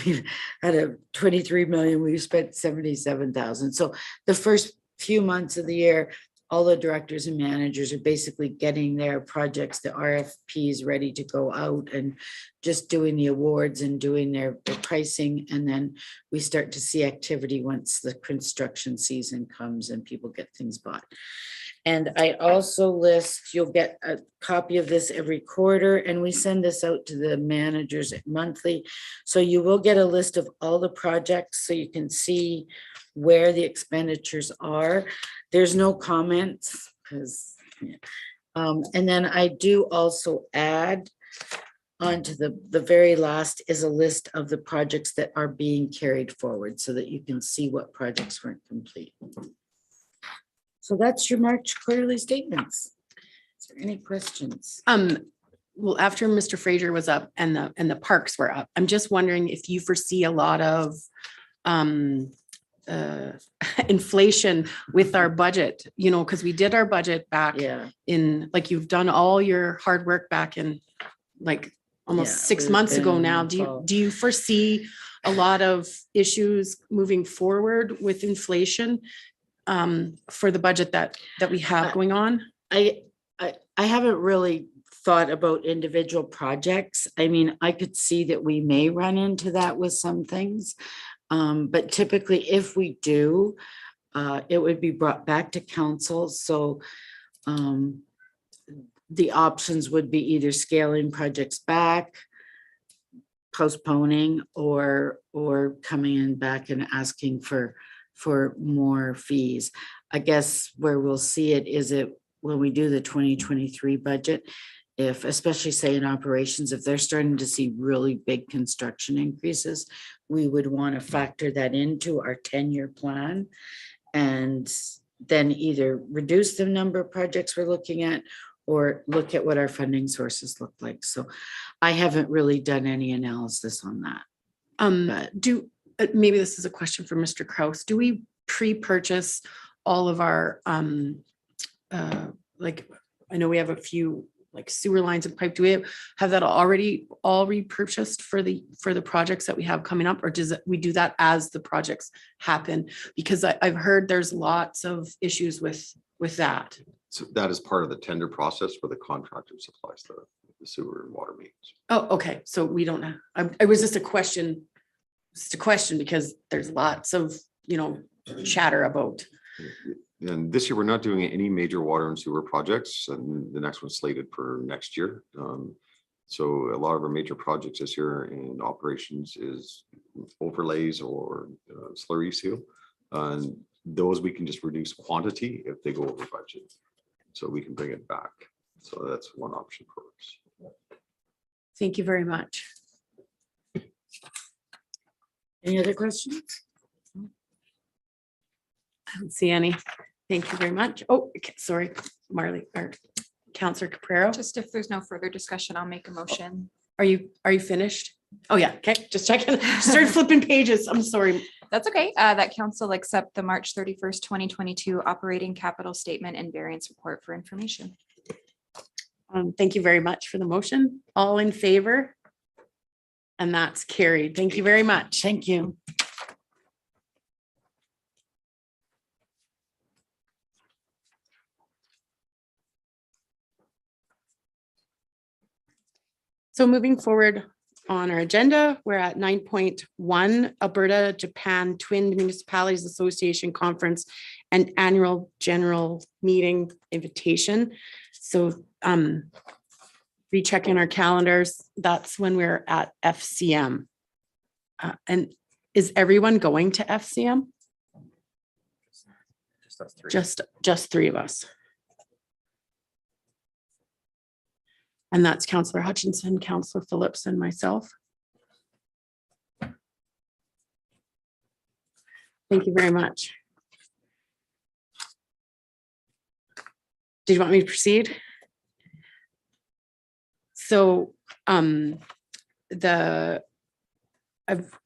We've had a 23 million, we've spent 77,000. So the first few months of the year, all the directors and managers are basically getting their projects, the RFPs ready to go out and just doing the awards and doing their pricing. And then we start to see activity once the construction season comes and people get things bought. And I also list, you'll get a copy of this every quarter, and we send this out to the managers monthly. So you will get a list of all the projects so you can see where the expenditures are. There's no comments because, and then I do also add onto the very last is a list of the projects that are being carried forward so that you can see what projects weren't complete. So that's your March quarterly statements. Is there any questions? Well, after Mr. Fraser was up and the parks were up, I'm just wondering if you foresee a lot of inflation with our budget, you know, because we did our budget back Yeah. in, like, you've done all your hard work back in like almost Yeah, 6 we've months ago been now. involved. Do you foresee a lot of issues moving forward with inflation for the budget that we have going on? I haven't really thought about individual projects. I mean, I could see that we may run into that with some things. But typically if we do, it would be brought back to council. So the options would be either scaling projects back, postponing, or coming in back and asking for more fees. I guess where we'll see it is when we do the 2023 budget, if, especially say in operations, if they're starting to see really big construction increases, we would want to factor that into our 10-year plan and then either reduce the number of projects we're looking at or look at what our funding sources look like. So I haven't really done any analysis on that. But Maybe this is a question for Mr. Kraus. Do we pre-purchase all of our, like, I know we have a few like sewer lines and pipe. Do we have that already all repurchased for the projects that we have coming up? Or we do that as the projects happen? Because I've heard there's lots of issues with that. So that is part of the tender process where the contractor supplies the sewer and water mains. Oh, okay. So we don't know. It was just a question. Just a question because there's lots of, you know, chatter about. And this year, we're not doing any major water and sewer projects, and the next one's slated for next year. So a lot of our major projects this year in operations is overlays or slurry seal. And those we can just reduce quantity if they go over budget. So we can bring it back. So that's one option for us. Thank you very much. Any other questions? I don't see any. Thank you very much. Oh, okay, sorry, Marley, or Councillor Caprero. Just if there's no further discussion, I'll make a motion. Are you finished? Oh, yeah. Okay, just checking. Started flipping pages. I'm sorry. That's okay. That council accept the March 31st, 2022 operating capital statement and variance report for information. Thank you very much for the motion. All in favor? And that's carried. Thank you very much. Thank you. So moving forward on our agenda, we're at 9.1 Alberta Japan Twin Municipalities Association Conference and Annual General Meeting Invitation. So rechecking our calendars, that's when we're at FCM. And is everyone going to FCM? Just three of us. And that's Councillor Hutchinson, Councillor Phillips, and myself. Thank you very much. Did you want me to proceed? So I've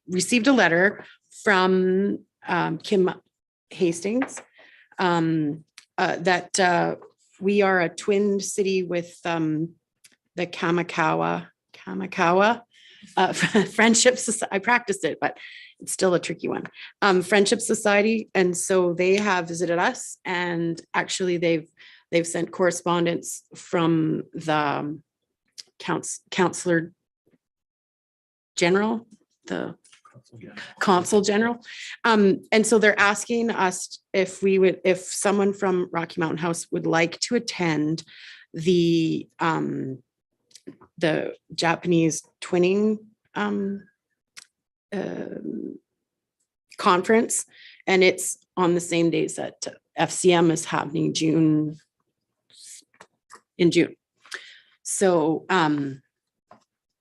received a letter from Kim Hastings that we are a twin city with the Kamakawa Friendship Society. I practiced it, but it's still a tricky one. Friendship Society. And so they have visited us, and actually they've sent correspondence from the Councillor General, the Consul General. And so they're asking us if someone from Rocky Mountain House would like to attend the Japanese twinning conference, and it's on the same days that FCM is happening in June. So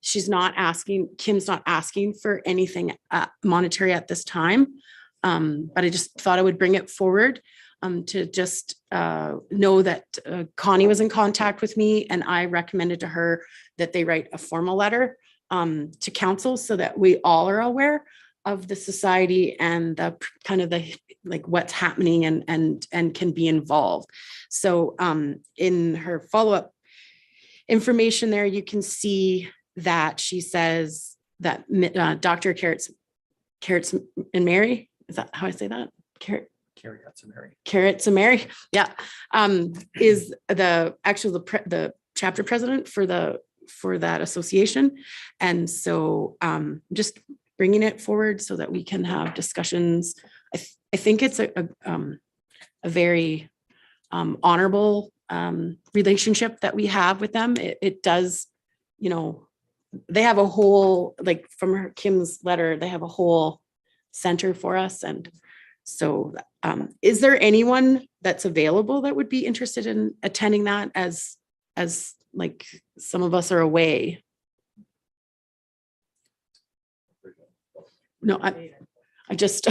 Kim's not asking for anything monetary at this time. But I just thought I would bring it forward to just know that Connie was in contact with me, and I recommended to her that they write a formal letter to council so that we all are aware of the society and the kind of the like what's happening and can be involved. So in her follow-up information there, you can see that she says that Dr. Carrots and Mary, is that how I say that? Carrots and Mary, yeah, is the chapter president for that association. And so just bringing it forward so that we can have discussions. I think it's a very honorable relationship that we have with them. It does, they have a whole, like from Kim's letter, they have a whole center for us. And so is there anyone that's available that would be interested in attending that as like some of us are away? No, I just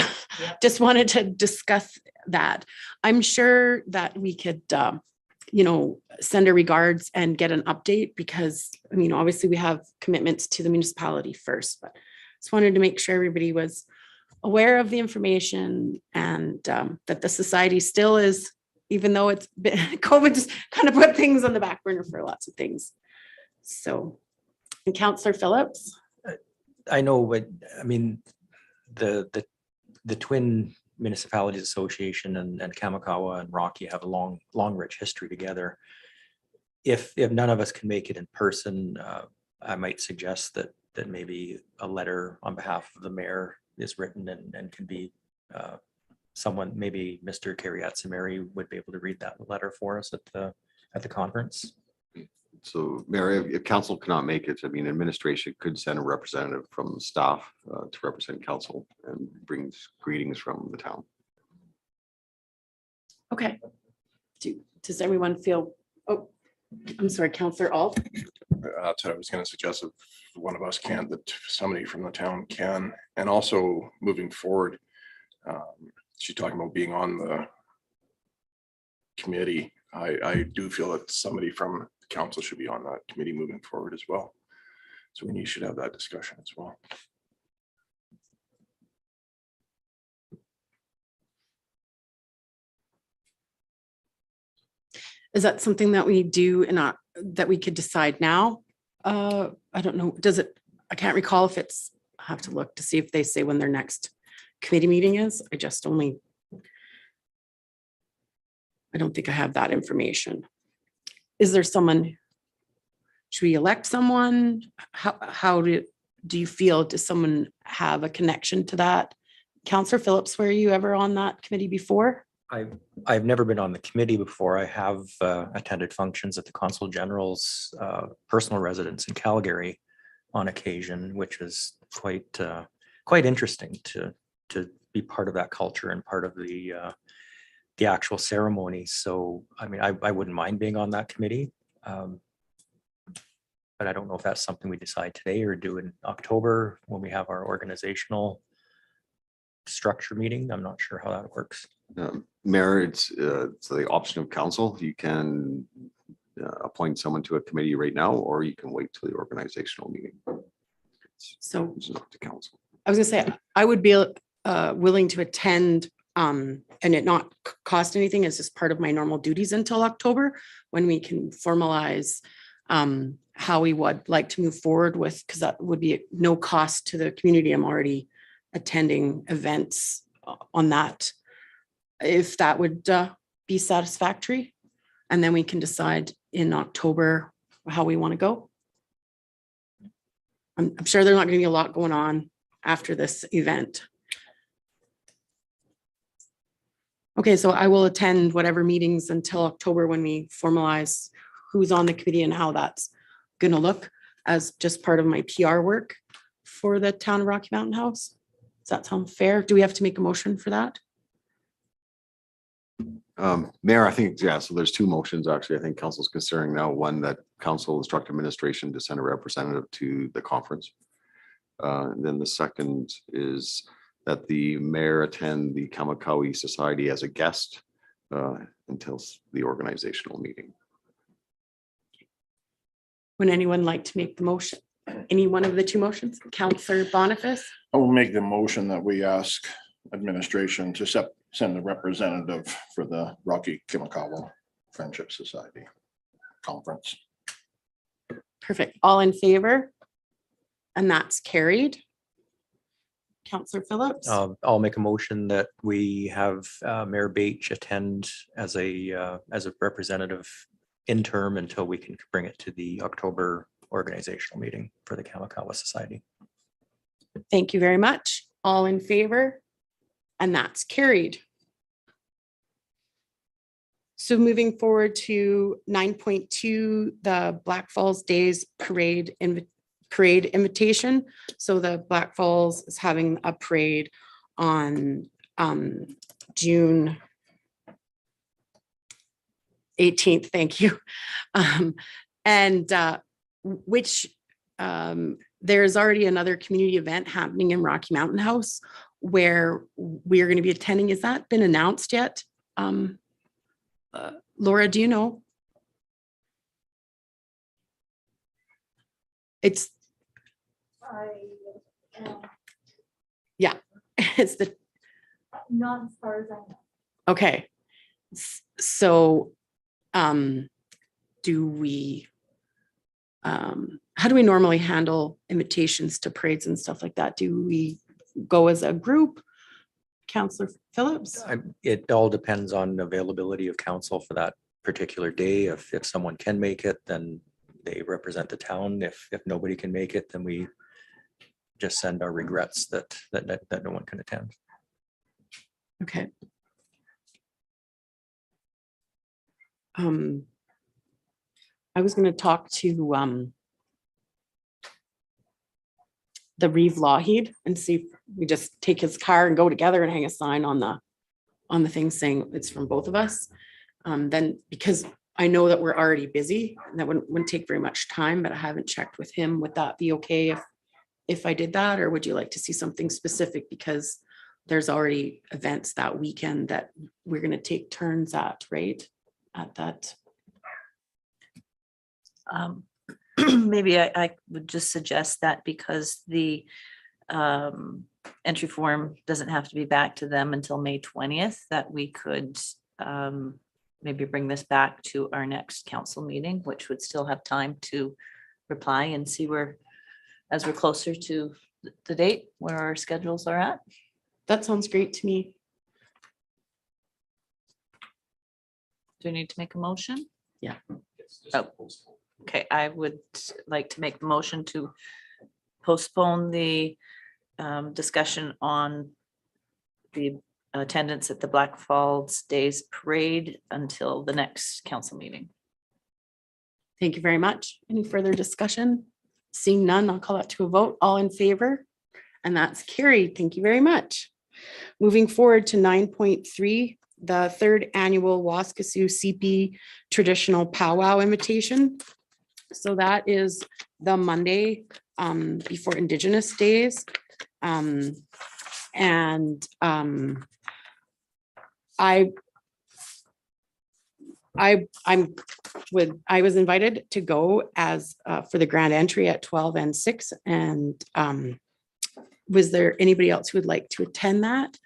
wanted to discuss that. I'm sure that we could, send our regards and get an update because, obviously we have commitments to the municipality first, but just wanted to make sure everybody was aware of the information and that the society still is, even though it's been, COVID's kind of put things on the back burner for lots of things. So, and Councillor Phillips. I know, but the Twin Municipalities Association and Kamikawa and Rocky have a long, rich history together. If none of us can make it in person, I might suggest that maybe a letter on behalf of the mayor is written and can be someone, maybe Mr. Carriatsamari would be able to read that letter for us at the conference. So Mayor, if council cannot make it, administration could send a representative from staff to represent council and brings greetings from the town. Okay. Does everyone feel, I'm sorry, Councillor Alt? That's what I was going to suggest. If one of us can't, that somebody from the town can. And also moving forward, she's talking about being on the committee. I do feel that somebody from the council should be on that committee moving forward as well. So we should have that discussion as well. Is that something that we do and that we could decide now? I don't know. I can't recall if it's, I have to look to see if they say when their next committee meeting is. I don't think I have that information. Is there someone, should we elect someone? How do you feel? Does someone have a connection to that? Councillor Phillips, were you ever on that committee before? I've never been on the committee before. I have attended functions at the Consul General's personal residence in Calgary on occasion, which is quite interesting to be part of that culture and part of the actual ceremony. So, I wouldn't mind being on that committee. But I don't know if that's something we decide today or do in October when we have our organizational structure meeting. I'm not sure how that works. Mayor, it's the option of council. You can appoint someone to a committee right now, or you can wait till the organizational meeting. So It's up to council. I was gonna say, I would be willing to attend and it not cost anything. It's just part of my normal duties until October when we can formalize how we would like to move forward with, because that would be no cost to the community. I'm already attending events on that. If that would be satisfactory, and then we can decide in October how we want to go. I'm sure there's not gonna be a lot going on after this event. Okay, so I will attend whatever meetings until October when we formalize who's on the committee and how that's gonna look as just part of my PR work for the town of Rocky Mountain House. Does that sound fair? Do we have to make a motion for that? Mayor, I think, yeah, so there's two motions, actually. I think council's considering now, one that council instruct administration to send a representative to the conference. And then the second is that the mayor attend the Kamakawi Society as a guest until the organizational meeting. Would anyone like to make the motion? Any one of the two motions? Counselor Boniface? I will make the motion that we ask administration to send a representative for the Rocky Kimakawa Friendship Society Conference. Perfect. All in favor? And that's carried. Counselor Phillips? I'll make a motion that we have Mayor Beach attend as a representative interim until we can bring it to the October organizational meeting for the Kamakawa Society. Thank you very much. All in favor? And that's carried. So moving forward to 9.2, the Black Falls Days Parade invitation. So the Black Falls is having a parade on June 18th. Thank you. There's already another community event happening in Rocky Mountain House where we are going to be attending. Has that been announced yet? Laura, do you know? It's yeah, it's the Not as far as I know. okay. So do we how do we normally handle invitations to parades and stuff like that? Do we go as a group? Counselor Phillips? It all depends on availability of council for that particular day. If someone can make it, then they represent the town. If nobody can make it, then we just send our regrets that no one can attend. Okay. I was going to talk to the Reeve Lougheed and see if we just take his car and go together and hang a sign on the thing saying it's from both of us. Then because I know that we're already busy and that wouldn't take very much time, but I haven't checked with him. Would that be okay if I did that, or would you like to see something specific? Because there's already events that weekend that we're going to take turns at, right? At that. Maybe I would just suggest that because the entry form doesn't have to be back to them until May 20th, that we could maybe bring this back to our next council meeting, which would still have time to reply and see as we're closer to the date where our schedules are at. That sounds great to me. Do we need to make a motion? Yeah. Oh, okay, I would like to make the motion to postpone the discussion on the attendance at the Black Falls Days Parade until the next council meeting. Thank you very much. Any further discussion? Seeing none, I'll call that to a vote. All in favor? And that's carried. Thank you very much. Moving forward to 9.3, the third annual Waskesiu CP traditional powwow invitation. So that is the Monday before Indigenous Days. I was invited to go as for the grand entry at 12 and 6. And was there anybody else who would like to attend that?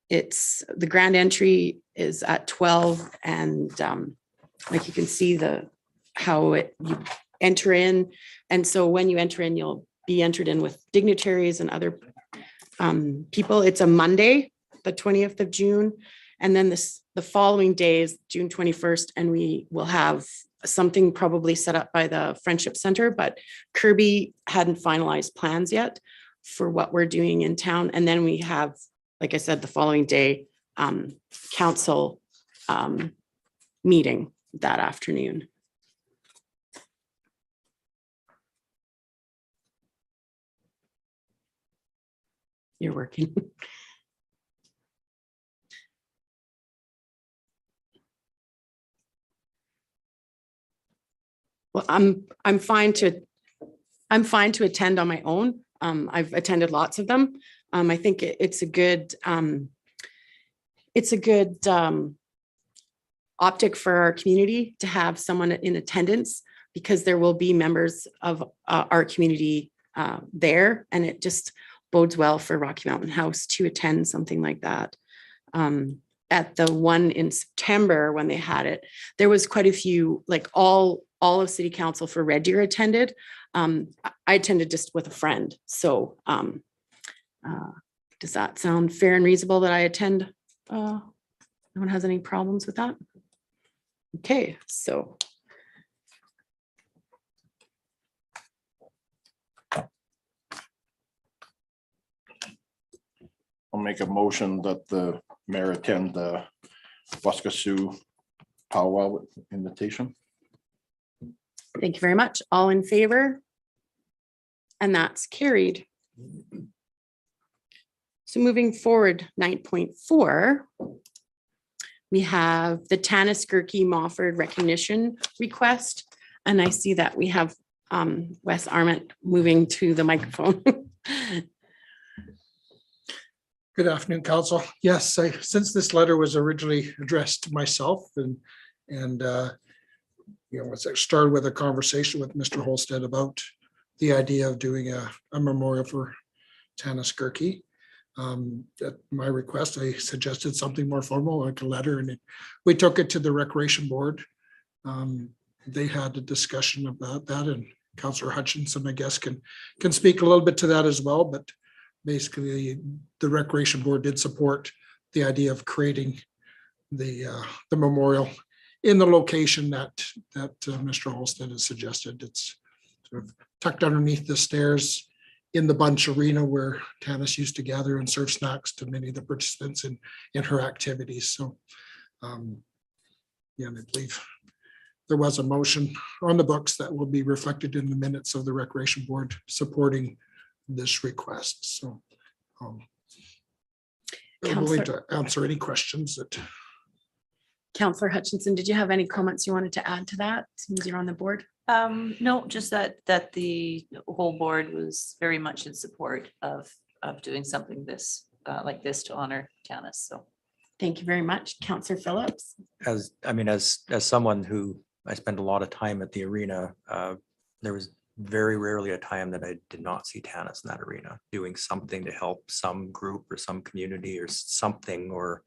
It's the grand entry is at 12 and like you can see how you enter in. And so when you enter in, you'll be entered in with dignitaries and other people. It's a Monday, the 20th of June. And then the the following day is June 21st, and we will have something probably set up by the Friendship Center, but Kirby hadn't finalized plans yet for what we're doing in town. And then we have, like I said, the following day, council meeting that afternoon. You're working. Well, I'm fine to attend on my own. I've attended lots of them. I think it's a good optic for our community to have someone in attendance, because there will be members of our community there, and it just bodes well for Rocky Mountain House to attend something like that. At the one in September when they had it, there was quite a few, like all of City Council for Red Deer attended. I attended just with a friend. So does that sound fair and reasonable that I attend? No one has any problems with that? Okay, so. I'll make a motion that the mayor attend the Waskasiu powwow invitation. Thank you very much. All in favor? And that's carried. So moving forward, 9.4, we have the Taniskurkey Mofford recognition request. And I see that we have Wes Arment moving to the microphone. Good afternoon, Council. Yes, since this letter was originally addressed to myself and it started with a conversation with Mr. Holstead about the idea of doing a memorial for Taniskurkey. At my request, I suggested something more formal, like a letter, and we took it to the Recreation Board. They had a discussion about that, and Councillor Hutchinson, I guess, can speak a little bit to that as well, but basically the Recreation Board did support the idea of creating the memorial in the location that Mr. Holstead has suggested. It's sort of tucked underneath the stairs in the Bunch Arena where Tanis used to gather and serve snacks to many of the participants in her activities. So yeah, I believe there was a motion on the books that will be reflected in the minutes of the Recreation Board supporting this request. So I'm willing to answer any questions that. Councillor Hutchinson, did you have any comments you wanted to add to that since you're on the board? No, just that the whole board was very much in support of doing something like this to honor Tanis. So thank you very much. Councillor Phillips. As someone who I spent a lot of time at the arena, there was very rarely a time that I did not see Tanis in that arena doing something to help some group or some community or something, or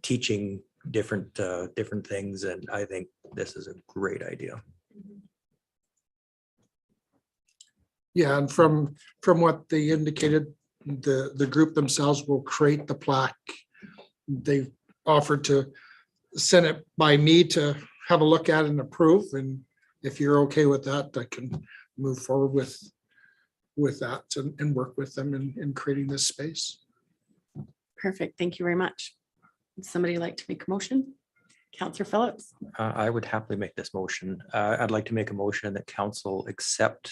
teaching different things. And I think this is a great idea. Yeah, and from what they indicated, the group themselves will create the plaque. They've offered to send it by me to have a look at and approve. And if you're okay with that, I can move forward with that and work with them in creating this space. Perfect. Thank you very much. Would somebody like to make a motion? Councillor Phillips. I would happily make this motion. I'd like to make a motion that council accept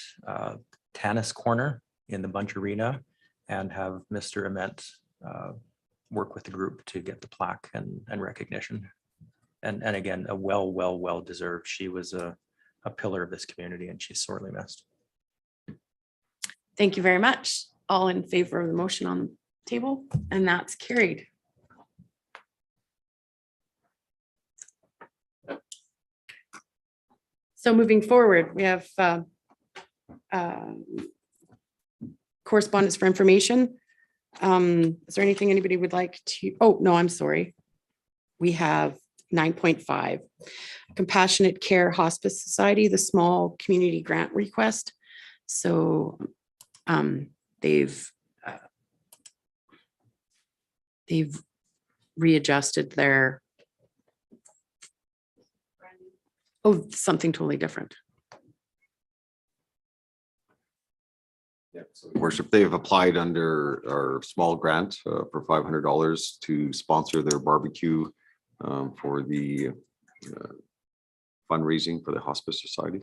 Tanis Corner in the Bunch Arena and have Mr. Ament work with the group to get the plaque and recognition. And again, a well deserved. She was a pillar of this community and she's sorely missed. Thank you very much. All in favor of the motion on the table, and that's carried. So moving forward, we have correspondence for information. Is there anything anybody would like to? Oh, no, I'm sorry. We have 9.5, Compassionate Care Hospice Society, the small community grant request. So they've readjusted their Oh, something totally different. Worship, they've applied under our small grant for $500 to sponsor their barbecue for the fundraising for the Hospice Society.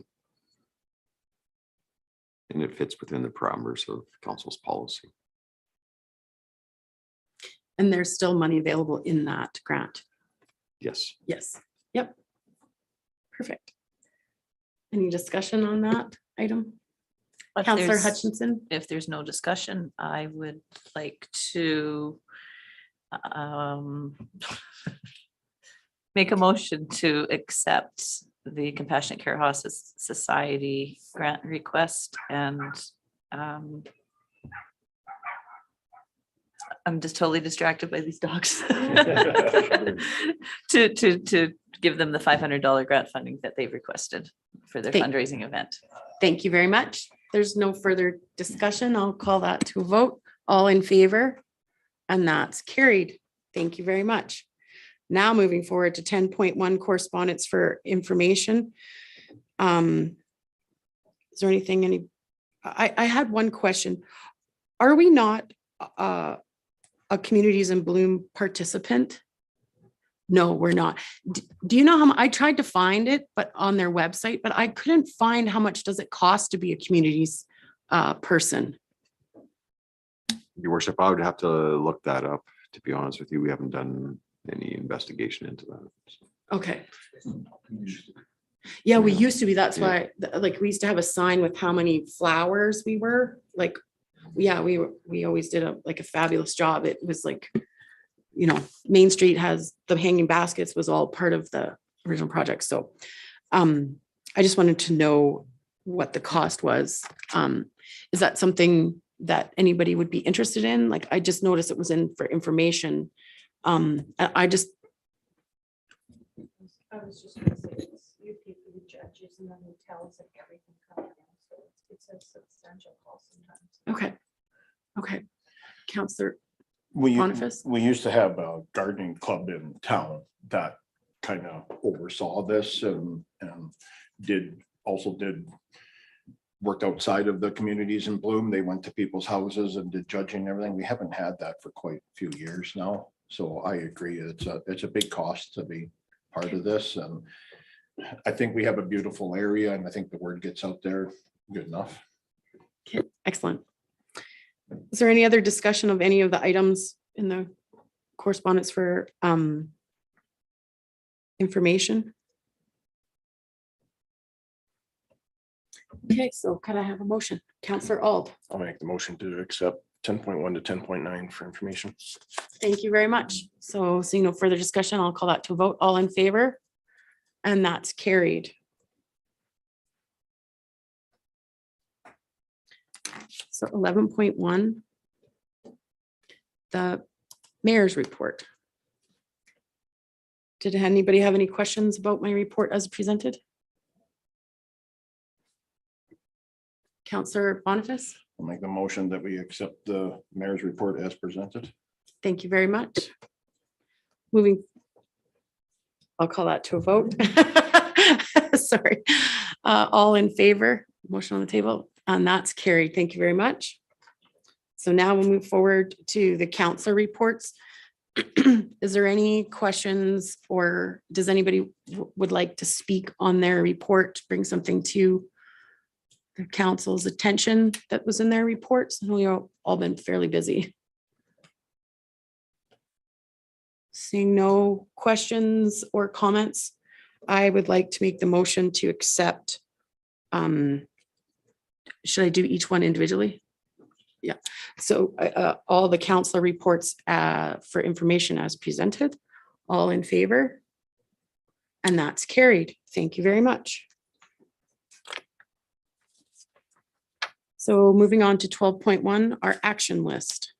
And it fits within the parameters of council's policy. And there's still money available in that grant. Yes. Yes, yep. Perfect. Any discussion on that item? If Counselor there's- Hutchinson? If there's no discussion, I would like to make a motion to accept the Compassionate Care Hospice Society grant request and I'm just totally distracted by these dogs. To give them the $500 grant funding that they've requested for their fundraising event. Thank you very much. There's no further discussion. I'll call that to a vote. All in favor? And that's carried. Thank you very much. Now moving forward to 10.1 correspondence for information. Is there anything, I had one question. Are we not a Communities in Bloom participant? No, we're not. Do you know how, I tried to find it, but on their website, but I couldn't find how much does it cost to be a communities person? Your worship, I would have to look that up. To be honest with you, we haven't done any investigation into that. Okay. Yeah, we used to be, that's why, like, we used to have a sign with how many flowers we were, like, yeah, we always did a fabulous job. It was like, you know, Main Street has the hanging baskets was all part of the original project. So I just wanted to know what the cost was. Is that something that anybody would be interested in? Like, I just noticed it was in for information. I was just gonna say, it's you pay for the judges and then hotels and everything coming in, so it's a substantial cost sometimes. Okay, Counselor Boniface? We used to have a gardening club in town that kind of oversaw this and did work outside of the Communities in Bloom. They went to people's houses and did judging and everything. We haven't had that for quite a few years now. So I agree, it's a big cost to be part of this. And I think we have a beautiful area and I think the word gets out there good enough. Okay, excellent. Is there any other discussion of any of the items in the correspondence for information? Okay, so could I have a motion? Counselor Ald. I'll make the motion to accept 10.1 to 10.9 for information. Thank you very much. So seeing no further discussion, I'll call that to a vote. All in favor? And that's carried. So 11.1. The mayor's report. Did anybody have any questions about my report as presented? Counselor Boniface? I'll make the motion that we accept the mayor's report as presented. Thank you very much. Moving, I'll call that to a vote. Sorry. All in favor, motion on the table, and that's carried. Thank you very much. So now we'll move forward to the council reports. Is there any questions or does anybody would like to speak on their report, bring something to the council's attention that was in their reports? We've all been fairly busy. Seeing no questions or comments, I would like to make the motion to accept. Should I do each one individually? Yeah, so all the council reports for information as presented, all in favor? And that's carried. Thank you very much. So moving on to 12.1, our action list.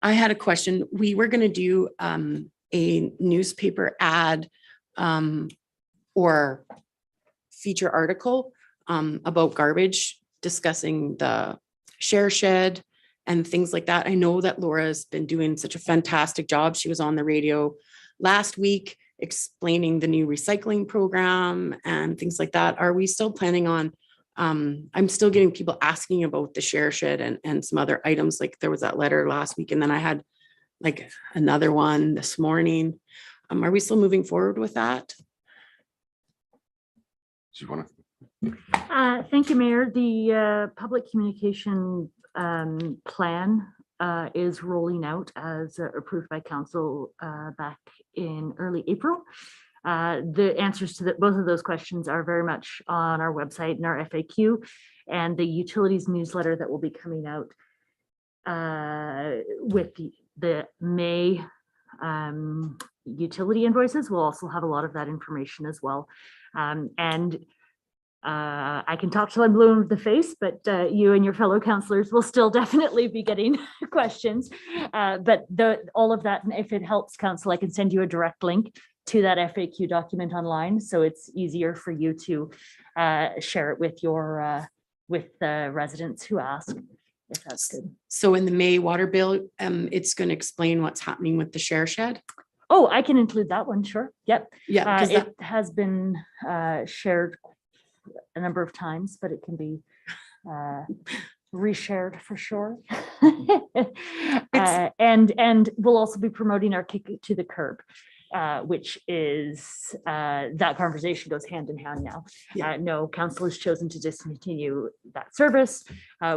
I had a question. We were going to do a newspaper ad or feature article about garbage, discussing the share shed and things like that. I know that Laura's been doing such a fantastic job. She was on the radio last week explaining the new recycling program and things like that. Are we still planning on, I'm still getting people asking about the share shed and some other items, like there was that letter last week, and then I had like another one this morning. Are we still moving forward with that? Do you want to? Thank you, Mayor. The public communication plan is rolling out as approved by council back in early April. The answers to both of those questions are very much on our website and our FAQ, and the utilities newsletter that will be coming out with the May utility invoices will also have a lot of that information as well. I can talk till I'm blue in the face, but you and your fellow councillors will still definitely be getting questions. But all of that, and if it helps council, I can send you a direct link to that FAQ document online, so it's easier for you to share it with your with the residents who ask, if that's good. So in the May water bill, it's going to explain what's happening with the share shed. Oh, I can include that one, sure. Yep. Yeah, 'cause it has been shared a number of times, but it can be reshared for sure. And we'll also be promoting our Kick It to the Curb, which is that conversation goes hand in hand now. No, council has chosen to discontinue that service.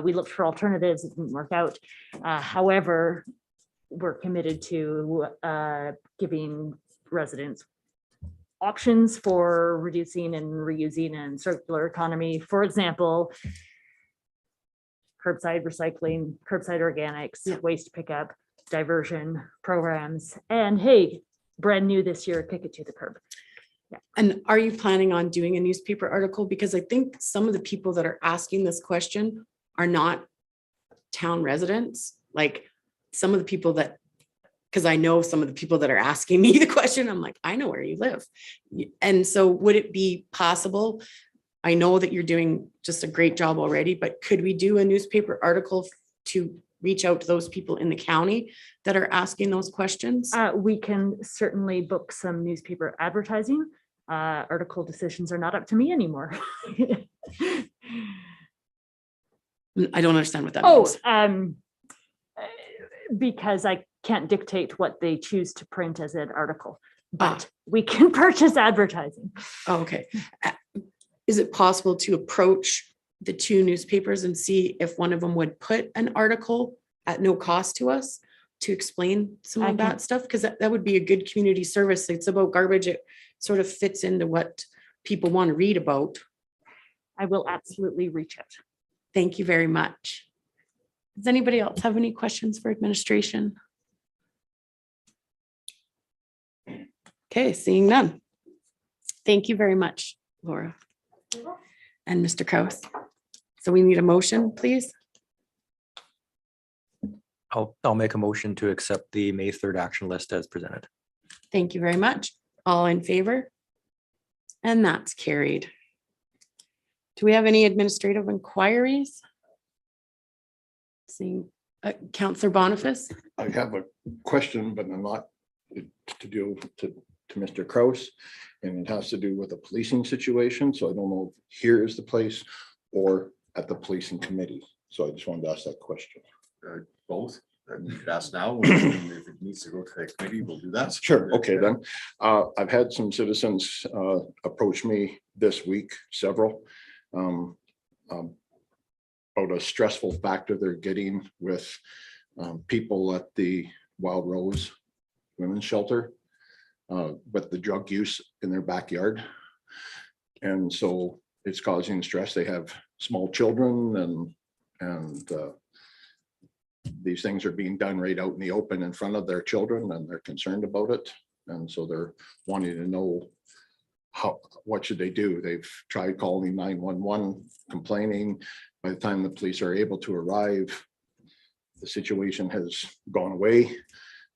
We looked for alternatives, it didn't work out. However, we're committed to giving residents options for reducing and reusing and circular economy. For example, curbside recycling, curbside organics, waste pickup, diversion programs, and hey, brand new this year, Kick It to the Curb. Yeah. And are you planning on doing a newspaper article? Because I think some of the people that are asking this question are not town residents. Like some of the people that, because I know some of the people that are asking me the question, I'm like, I know where you live. And so would it be possible? I know that you're doing just a great job already, but could we do a newspaper article to reach out to those people in the county that are asking those questions? We can certainly book some newspaper advertising. Article decisions are not up to me anymore. I don't understand what that means. Because I can't dictate what they choose to print as an article, but we can purchase advertising. Oh, okay. Is it possible to approach the two newspapers and see if one of them would put an article at no cost to us to explain some of that stuff? Because that would be a good community service. It's about garbage. It sort of fits into what people want to read about. I will absolutely reach out. Thank you very much. Does anybody else have any questions for administration? Okay, seeing none. Thank you very much, Laura and Mr. Kraus. So we need a motion, please. I'll make a motion to accept the May 3rd action list as presented. Thank you very much. All in favor? And that's carried. Do we have any administrative inquiries? Seeing Councillor Boniface. I have a question, but I'm not to do to Mr. Kraus, and it has to do with the policing situation. So I don't know if here is the place or at the policing committee. So I just wanted to ask that question. Both. And you could ask now, if it needs to go to the committee, we'll do that. Sure. Okay, then. I've had some citizens approach me this week, several, about a stressful factor they're getting with people at the Wild Rose Women's Shelter with the drug use in their backyard. And so it's causing stress. They have small children and these things are being done right out in the open in front of their children, and they're concerned about it. And so they're wanting to know what should they do? They've tried calling 911, complaining. By the time the police are able to arrive, the situation has gone away.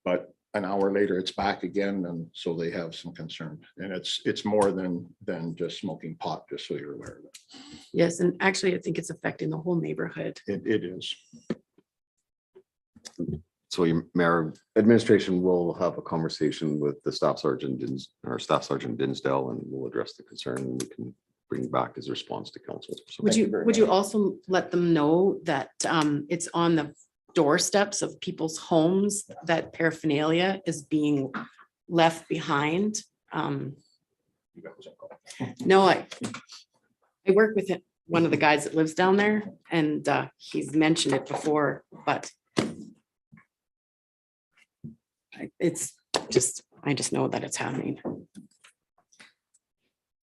But an hour later, it's back again, and so they have some concern. And it's more than just smoking pot, just so you're aware of it. Yes, and actually, I think it's affecting the whole neighborhood. It is. So your mayor, administration will have a conversation with the staff sergeant, or Staff Sergeant Dinsdale, and we'll address the concern, and we can bring back his response to council. So Would thank you, very would you much. also let them know that it's on the doorsteps of people's homes that paraphernalia is being left behind? No, I work with one of the guys that lives down there, and he's mentioned it before, but it's just, I just know that it's happening.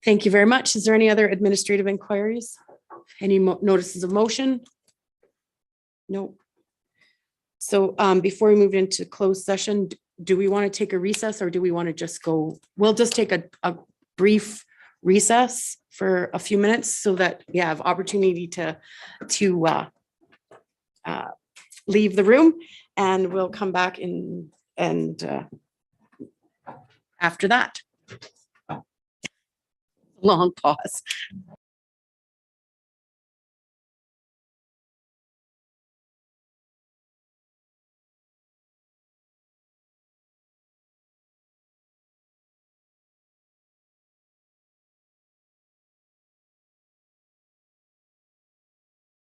Thank you very much. Is there any other administrative inquiries? Any notices of motion? No. So before we move into closed session, do we want to take a recess, or do we want to just go? We'll just take a brief recess for a few minutes so that we have opportunity to leave the room, and we'll come back in and after that. Long pause.